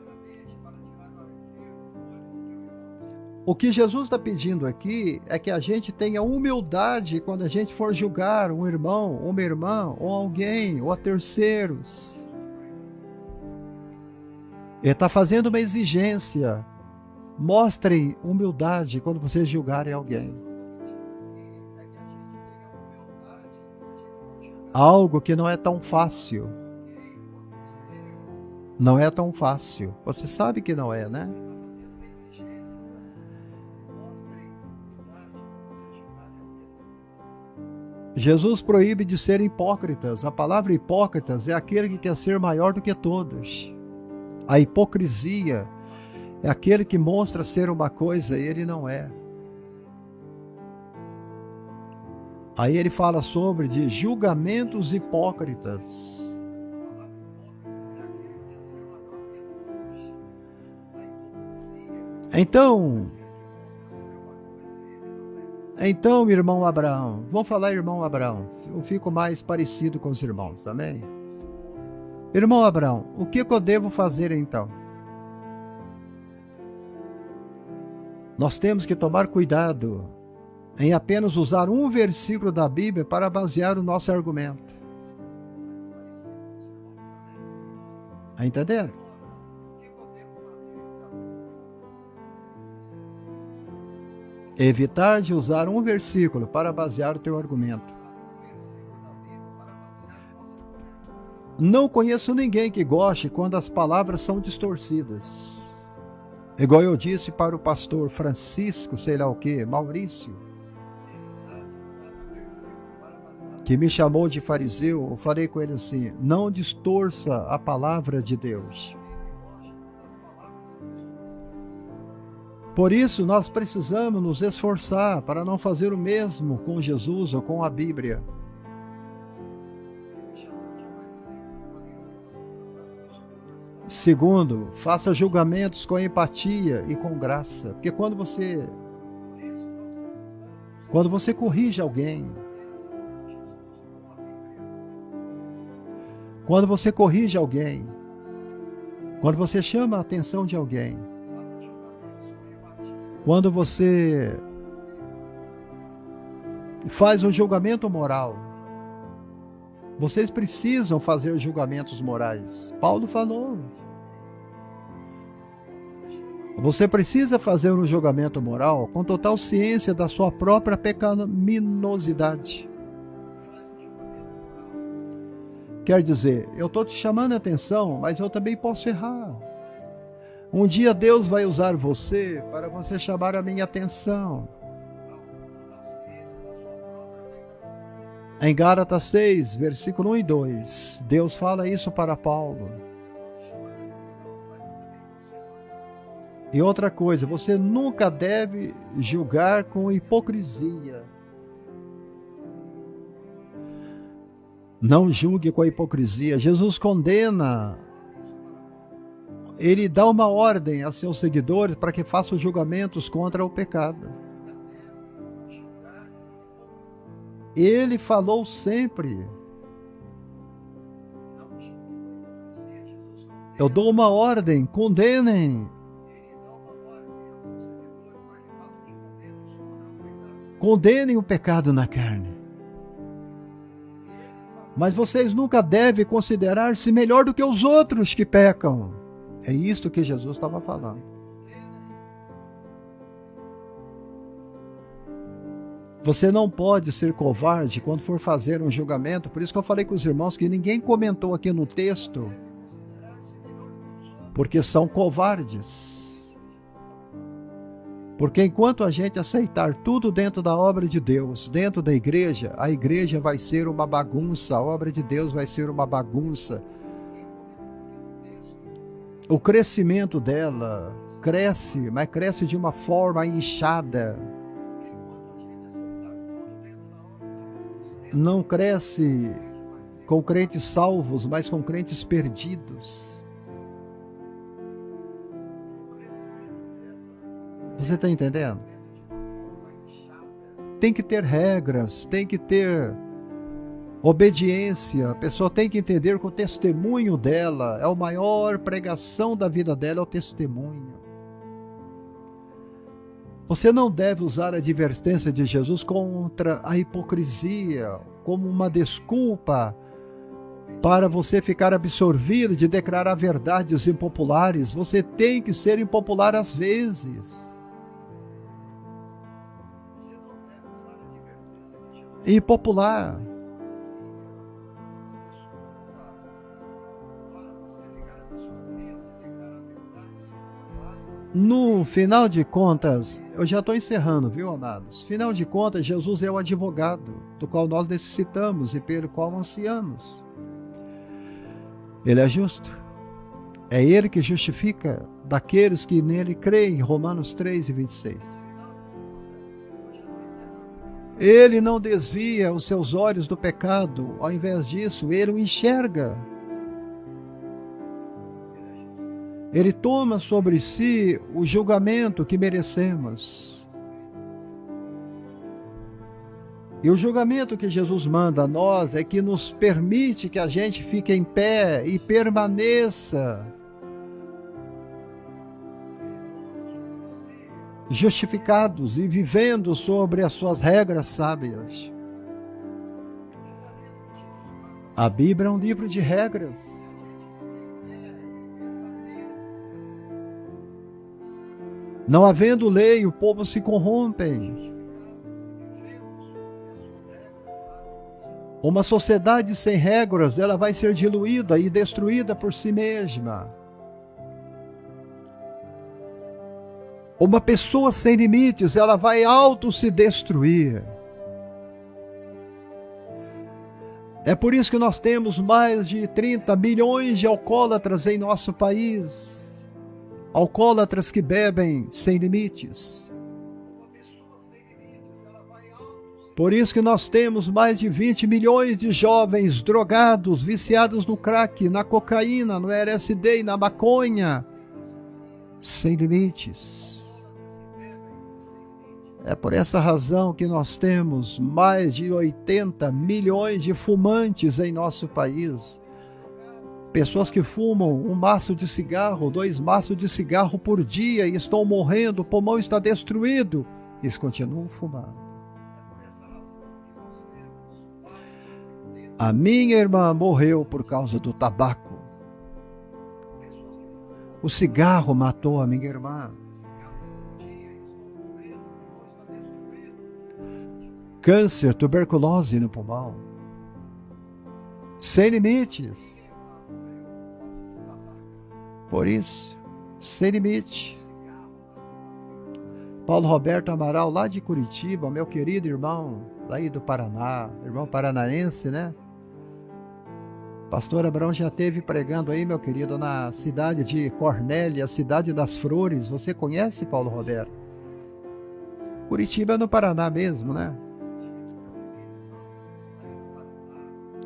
Speaker 1: O que Jesus está pedindo aqui é que a gente tenha humildade quando a gente for julgar um irmão, uma irmã, ou alguém, ou a terceiros. Ele está fazendo uma exigência. Mostrem humildade quando vocês julgarem alguém. Algo que não é tão fácil. Não é tão fácil. Você sabe que não é, né? Jesus proíbe de ser hipócritas. A palavra hipócritas é aquele que quer ser maior do que todos. A hipocrisia é aquele que mostra ser uma coisa e ele não é. Aí ele fala sobre de julgamentos hipócritas. Então, irmão Abraão, vamos falar irmão Abraão, eu fico mais parecido com os irmãos, amém? Irmão Abraão, o que eu devo fazer então? Nós temos que tomar cuidado em apenas usar um versículo da Bíblia para basear o nosso argumento. Está entendendo? Evitar de usar um versículo para basear o teu argumento. Não conheço ninguém que goste quando as palavras são distorcidas. Igual eu disse para o pastor Francisco, sei lá o que, Maurício, que me chamou de fariseu, eu falei com ele assim, não distorça a palavra de Deus. Por isso, nós precisamos nos esforçar para não fazer o mesmo com Jesus ou com a Bíblia. Segundo, faça julgamentos com empatia e com graça. Porque quando você corrige alguém, quando você chama a atenção de alguém, quando você faz um julgamento moral, vocês precisam fazer julgamentos morais. Paulo falou. Você precisa fazer um julgamento moral com total ciência da sua própria pecaminosidade. Quer dizer, eu estou te chamando a atenção, mas eu também posso errar. Um dia Deus vai usar você para você chamar a minha atenção. Em Gálatas 6, versículo 1 e 2, Deus fala isso para Paulo. E outra coisa, você nunca deve julgar com hipocrisia. Não julgue com a hipocrisia. Jesus condena, ele dá uma ordem a seus seguidores para que façam julgamentos contra o pecado. Ele falou sempre. Eu dou uma ordem, condenem. Condenem o pecado na carne. Mas vocês nunca devem considerar-se melhor do que os outros que pecam. É isso que Jesus estava falando. Você não pode ser covarde quando for fazer um julgamento. Por isso que eu falei com os irmãos que ninguém comentou aqui no texto, porque são covardes. Porque enquanto a gente aceitar tudo dentro da obra de Deus, dentro da igreja, a igreja vai ser uma bagunça, a obra de Deus vai ser uma bagunça. O crescimento dela cresce, mas cresce de uma forma inchada. Não cresce com crentes salvos, mas com crentes perdidos. Você está entendendo? Tem que ter regras, tem que ter obediência. A pessoa tem que entender que o testemunho dela é a maior pregação da vida dela, é o testemunho. Você não deve usar a advertência de Jesus contra a hipocrisia, como uma desculpa para você ficar absorvido de declarar verdades impopulares. Você tem que ser impopular às vezes. Impopular. No final de contas, eu já estou encerrando, viu, amados? Final de contas, Jesus é o advogado, do qual nós necessitamos e pelo qual ansiamos. Ele é justo. É Ele que justifica daqueles que nele creem, Romanos 3 e 26. Ele não desvia os seus olhos do pecado, ao invés disso, Ele o enxerga. Ele toma sobre si o julgamento que merecemos. E o julgamento que Jesus manda a nós é que nos permite que a gente fique em pé e permaneça justificados e vivendo sobre as suas regras sábias. A Bíblia é um livro de regras. Não havendo lei, o povo se corrompe. Uma sociedade sem regras, ela vai ser diluída e destruída por si mesma. Uma pessoa sem limites, ela vai auto se destruir. É por isso que nós temos mais de 30 milhões de alcoólatras em nosso país. Alcoólatras que bebem sem limites. Por isso que nós temos mais de 20 milhões de jovens drogados, viciados no crack, na cocaína, no LSD e na maconha, sem limites. É por essa razão que nós temos mais de 80 milhões de fumantes em nosso país. Pessoas que fumam um maço de cigarro, 2 maços de cigarro por dia e estão morrendo, o pulmão está destruído. Eles continuam fumando. A minha irmã morreu por causa do tabaco. O cigarro matou a minha irmã. Câncer, tuberculose no pulmão. Sem limites. Por isso, sem limite. Paulo Roberto Amaral, lá de Curitiba, meu querido irmão, lá do Paraná, irmão paranaense, né? Pastor Abraão já esteve pregando aí, meu querido, na cidade de Cornélia, cidade das Flores. Você conhece Paulo Roberto? Curitiba é no Paraná mesmo, né?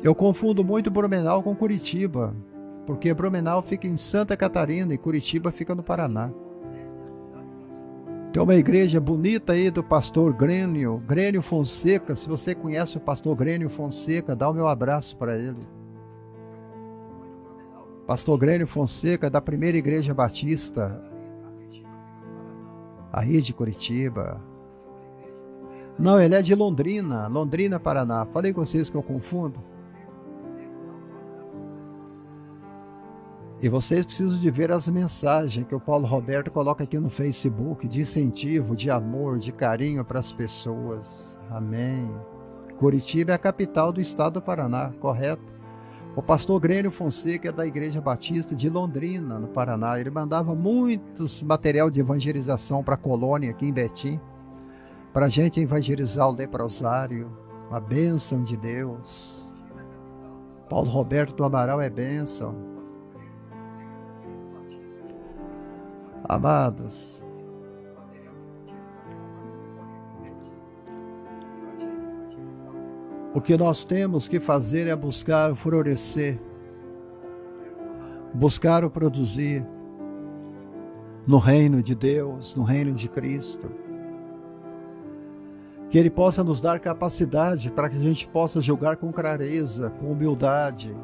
Speaker 1: Eu confundo muito Blumenau com Curitiba, porque Blumenau fica em Santa Catarina e Curitiba fica no Paraná. Tem uma igreja bonita aí do pastor Grênio Fonseca. Se você conhece o pastor Grênio Fonseca, dá o meu abraço para ele. Pastor Grênio Fonseca, da Primeira Igreja Batista, aí de Curitiba. Não, ele é de Londrina, Paraná. Falei com vocês que eu confundo. E vocês precisam de ver as mensagens que o Paulo Roberto coloca aqui no Facebook, de incentivo, de amor, de carinho para as pessoas. Amém. Curitiba é a capital do estado do Paraná, correto? O pastor Grênio Fonseca é da Igreja Batista de Londrina, no Paraná. Ele mandava muitos material de evangelização para a colônia aqui em Betim, para a gente evangelizar o leprosário, a bênção de Deus. Paulo Roberto do Amaral é bênção. Amados, o que nós temos que fazer é buscar o florescer, buscar o produzir no reino de Deus, no reino de Cristo. Que Ele possa nos dar capacidade para que a gente possa julgar com clareza, com humildade.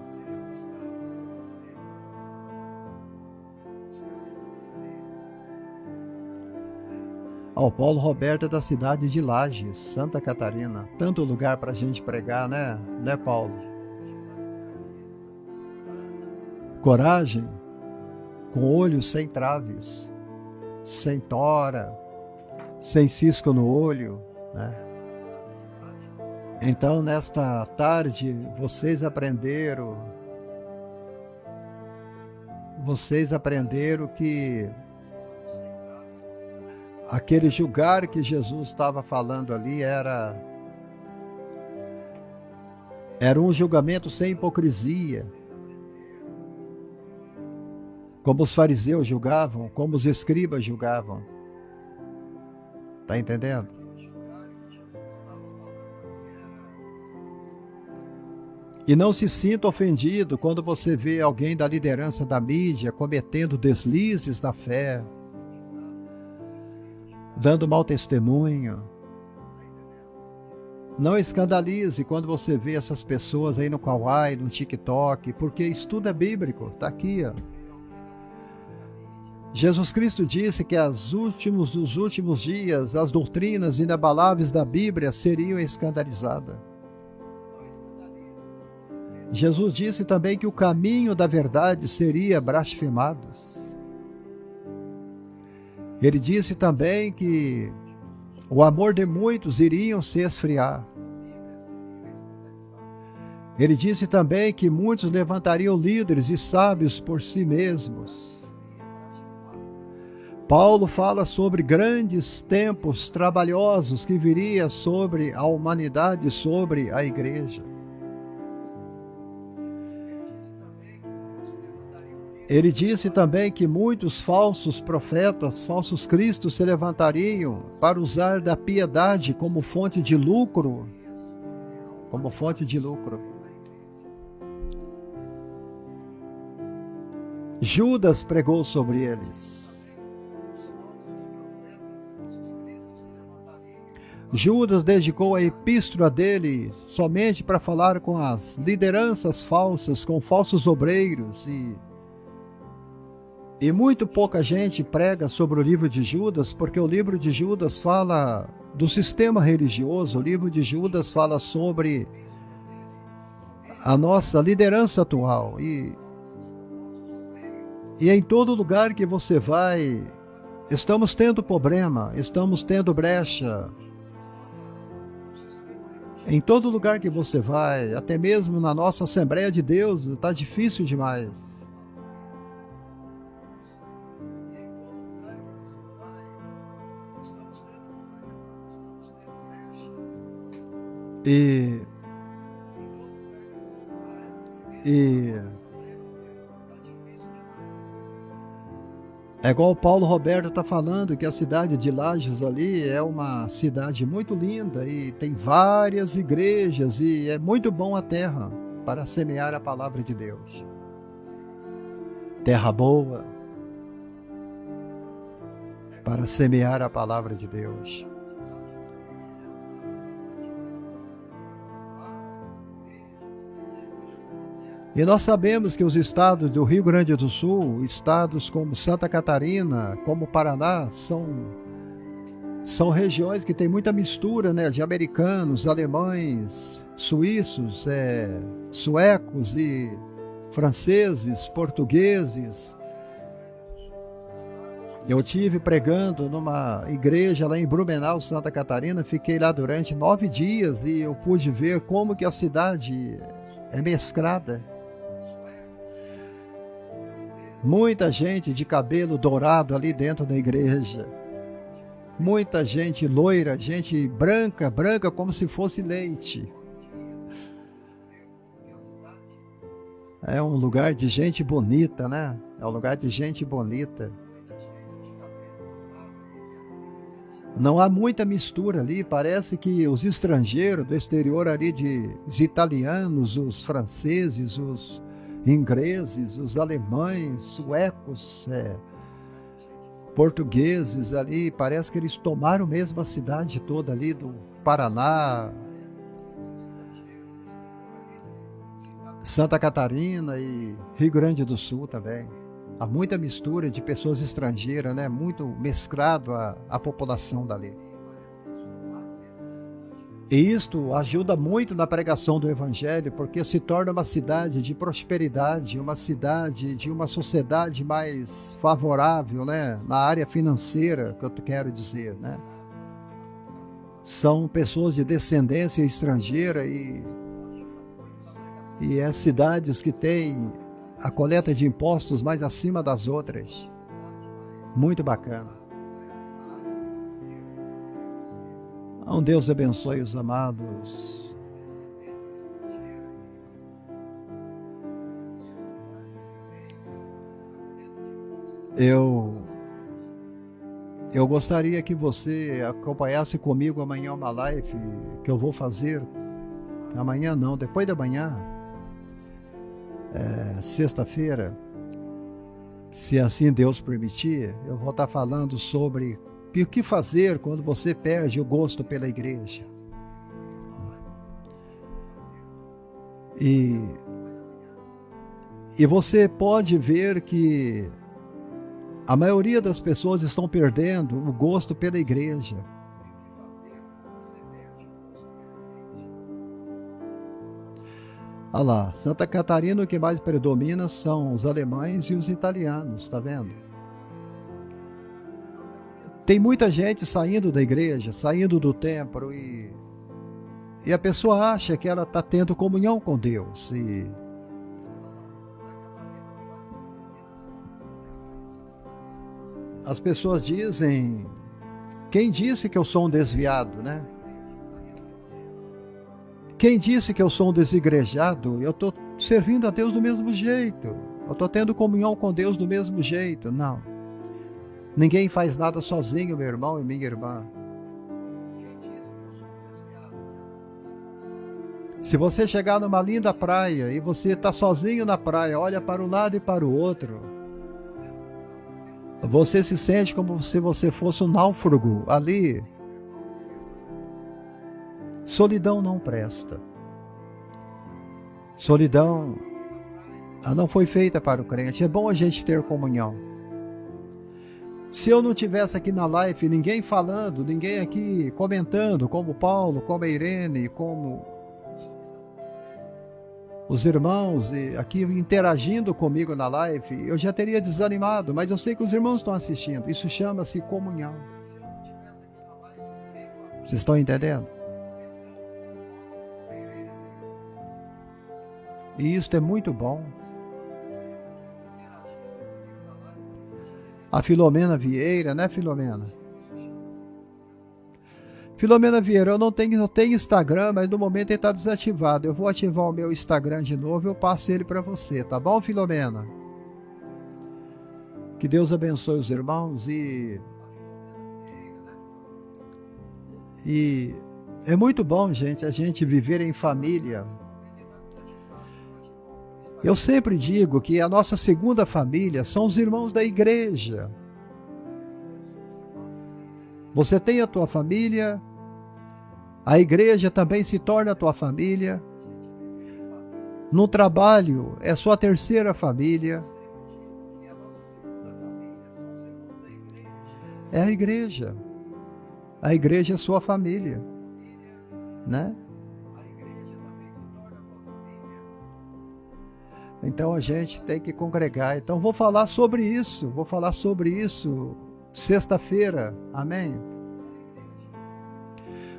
Speaker 1: O Paulo Roberto é da cidade de Lages, Santa Catarina. Tanto lugar para a gente pregar, né? Né, Paulo? Coragem, com olhos sem traves, sem tora, sem cisco no olho, né? Então, nesta tarde, vocês aprenderam que aquele julgar que Jesus estava falando ali era um julgamento sem hipocrisia, como os fariseus julgavam, como os escribas julgavam. Está entendendo? E não se sinta ofendido quando você vê alguém da liderança da mídia cometendo deslizes da fé, dando mau testemunho. Não escandalize quando você vê essas pessoas aí no Kawaii, no TikTok, porque estudo é bíblico, está aqui, ó. Jesus Cristo disse que nos últimos dias, as doutrinas inabaláveis da Bíblia seriam escandalizadas. Jesus disse também que o caminho da verdade seria blasfemado. Ele disse também que o amor de muitos iriam se esfriar. Ele disse também que muitos levantariam líderes e sábios por si mesmos. Paulo fala sobre grandes tempos trabalhosos que viria sobre a humanidade, sobre a igreja. Ele disse também que muitos falsos profetas, falsos cristos se levantariam para usar da piedade como fonte de lucro, Judas pregou sobre eles. Judas dedicou a epístola dele somente para falar com as lideranças falsas, com falsos obreiros, e muito pouca gente prega sobre o livro de Judas, porque o livro de Judas fala do sistema religioso, o livro de Judas fala sobre a nossa liderança atual. E em todo lugar que você vai, estamos tendo problema, estamos tendo brecha. Em todo lugar que você vai, até mesmo na nossa Assembleia de Deus, está difícil demais. E é igual o Paulo Roberto está falando, que a cidade de Lages ali é uma cidade muito linda e tem várias igrejas e é muito bom a terra para semear a palavra de Deus. Terra boa para semear a palavra de Deus. E nós sabemos que os estados do Rio Grande do Sul, estados como Santa Catarina, como Paraná, são regiões que tem muita mistura, né, de americanos, alemães, suíços, suecos e franceses, portugueses. Eu tive pregando numa igreja lá em Blumenau, Santa Catarina, fiquei lá durante 9 dias e eu pude ver como que a cidade é mesclada. Muita gente de cabelo dourado ali dentro da igreja. Muita gente loira, gente branca como se fosse leite. É um lugar de gente bonita, né? É um lugar de gente bonita. Não há muita mistura ali, parece que os estrangeiros do exterior ali, os italianos, os franceses, os ingleses, os alemães, suecos, portugueses ali, parece que eles tomaram mesmo a cidade toda ali do Paraná, Santa Catarina e Rio Grande do Sul também. Há muita mistura de pessoas estrangeiras, né? Muito mesclado a população dali. E isto ajuda muito na pregação do Evangelho, porque se torna uma cidade de prosperidade, uma cidade de uma sociedade mais favorável, né? Na área financeira, que eu quero dizer, né? São pessoas de descendência estrangeira e é cidades que têm a coleta de impostos mais acima das outras. Muito bacana. Um Deus abençoe os amados. Eu gostaria que você acompanhasse comigo amanhã uma live que eu vou fazer. Amanhã não, depois da manhã, sexta-feira, se assim Deus permitir, eu vou estar falando sobre o que fazer quando você perde o gosto pela igreja. E você pode ver que a maioria das pessoas estão perdendo o gosto pela igreja. Olha lá, Santa Catarina, o que mais predomina são os alemães e os italianos, tá vendo? Tem muita gente saindo da igreja, saindo do templo e a pessoa acha que ela está tendo comunhão com Deus. E as pessoas dizem, quem disse que eu sou um desviado, né? Quem disse que eu sou um desigrejado? Eu estou servindo a Deus do mesmo jeito. Eu estou tendo comunhão com Deus do mesmo jeito. Não. Ninguém faz nada sozinho, meu irmão e minha irmã. Se você chegar numa linda praia e você está sozinho na praia, olha para um lado e para o outro, você se sente como se você fosse um náufrago ali. Solidão não presta. Solidão não foi feita para o crente. É bom a gente ter comunhão. Se eu não tivesse aqui na live, ninguém falando, ninguém aqui comentando, como Paulo, como a Irene, como os irmãos aqui interagindo comigo na live, eu já teria desanimado, mas eu sei que os irmãos estão assistindo. Isso chama-se comunhão. Vocês estão entendendo? E isso é muito bom. A Filomena Vieira, né, Filomena? Filomena Vieira, eu tenho Instagram, mas no momento ele está desativado. Eu vou ativar o meu Instagram de novo e eu passo ele para você, tá bom, Filomena? Que Deus abençoe os irmãos e é muito bom, gente, a gente viver em família. Eu sempre digo que a nossa segunda família são os irmãos da igreja. Você tem a tua família, a igreja também se torna a tua família. No trabalho é sua terceira família. É a igreja. A igreja é sua família, né? Então a gente tem que congregar. Então vou falar sobre isso sexta-feira, amém?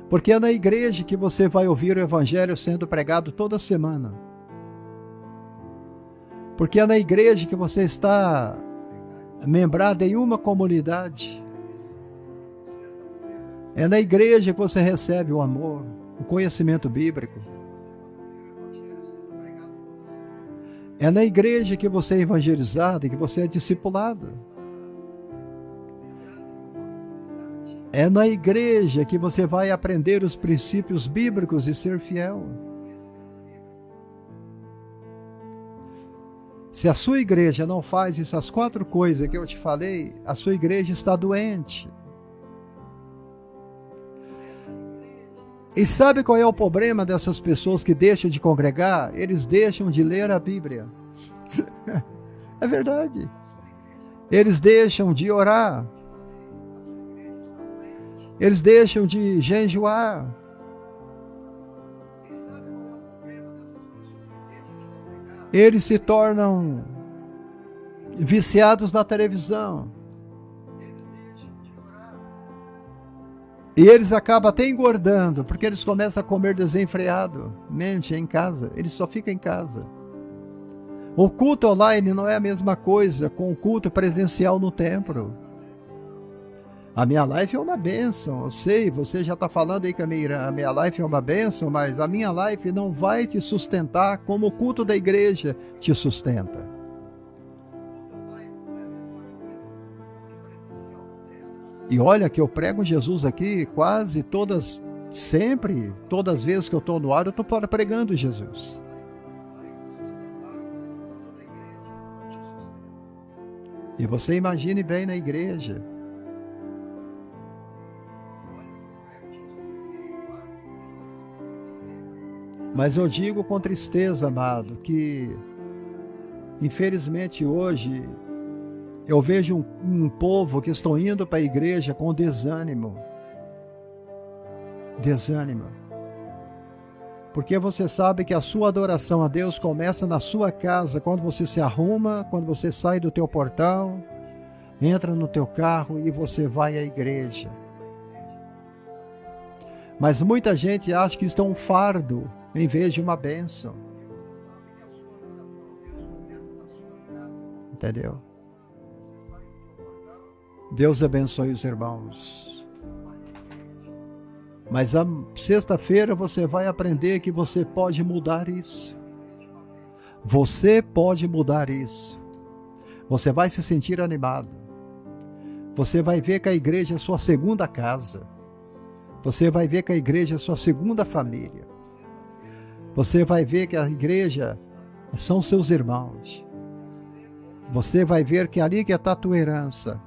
Speaker 1: Porque é na igreja que você vai ouvir o evangelho sendo pregado toda semana. Porque é na igreja que você está membrado em uma comunidade. É na igreja que você recebe o amor, o conhecimento bíblico. É na igreja que você é evangelizado e que você é discipulado. É na igreja que você vai aprender os princípios bíblicos e ser fiel. Se a sua igreja não faz essas 4 coisas que eu te falei, a sua igreja está doente. E sabe qual é o problema dessas pessoas que deixam de congregar? Eles deixam de ler a Bíblia. É verdade. Eles deixam de orar. Eles deixam de jejuar. Eles se tornam viciados na televisão. E eles acabam até engordando, porque eles começam a comer desenfreado, mente em casa, eles só ficam em casa. O culto online não é a mesma coisa com o culto presencial no templo. A minha live é uma bênção, eu sei, você já está falando aí que a minha live é uma bênção, mas a minha live não vai te sustentar como o culto da igreja te sustenta. E olha que eu prego Jesus aqui quase todas as vezes que eu estou no ar, eu estou pregando Jesus. E você imagine bem na igreja. Mas eu digo com tristeza, amado, que infelizmente hoje eu vejo um povo que estão indo para a igreja com desânimo. Desânimo. Porque você sabe que a sua adoração a Deus começa na sua casa, quando você se arruma, quando você sai do teu portão, entra no teu carro e você vai à igreja. Mas muita gente acha que isso é um fardo em vez de uma bênção. Entendeu? Deus abençoe os irmãos. Mas a sexta-feira você vai aprender que você pode mudar isso. Você pode mudar isso. Você vai se sentir animado. Você vai ver que a igreja é sua segunda casa. Você vai ver que a igreja é sua segunda família. Você vai ver que a igreja são seus irmãos. Você vai ver que ali que está a tua herança.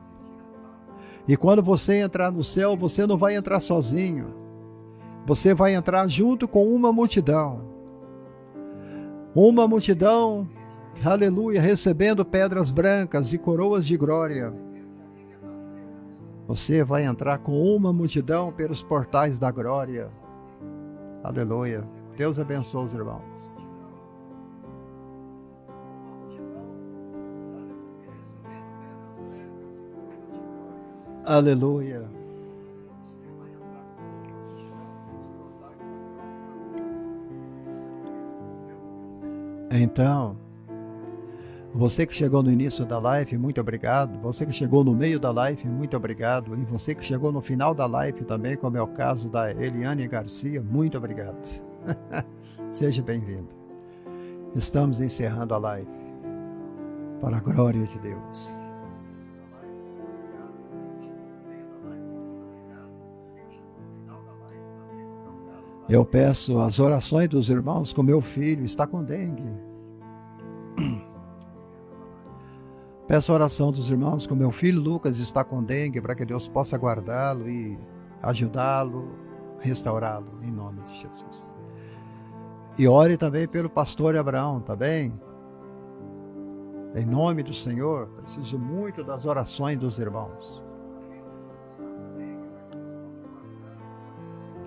Speaker 1: E quando você entrar no céu, você não vai entrar sozinho. Você vai entrar junto com uma multidão. Uma multidão, aleluia, recebendo pedras brancas e coroas de glória. Você vai entrar com uma multidão pelos portais da glória. Aleluia. Deus abençoe os irmãos. Aleluia. Então, você que chegou no início da live, muito obrigado. Você que chegou no meio da live, muito obrigado. E você que chegou no final da live também, como é o caso da Eliane Garcia, muito obrigado. Seja bem-vindo. Estamos encerrando a live. Para a glória de Deus. Eu peço as orações dos irmãos com meu filho, está com dengue. Peço a oração dos irmãos com meu filho Lucas, está com dengue, para que Deus possa guardá-lo e ajudá-lo, restaurá-lo, em nome de Jesus. E ore também pelo pastor Abraão, tá bem? Em nome do Senhor, preciso muito das orações dos irmãos.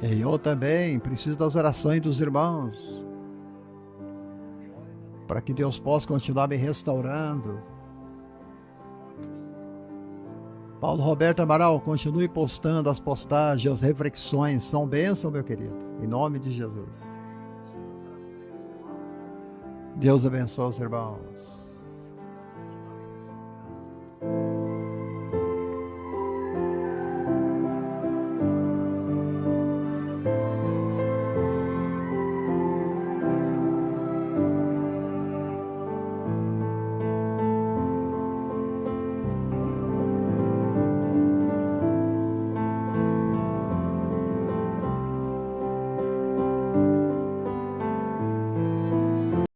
Speaker 1: E eu também preciso das orações dos irmãos, para que Deus possa continuar me restaurando. Paulo Roberto Amaral, continue postando as postagens, as reflexões, são bênção, meu querido, em nome de Jesus. Deus abençoe os irmãos.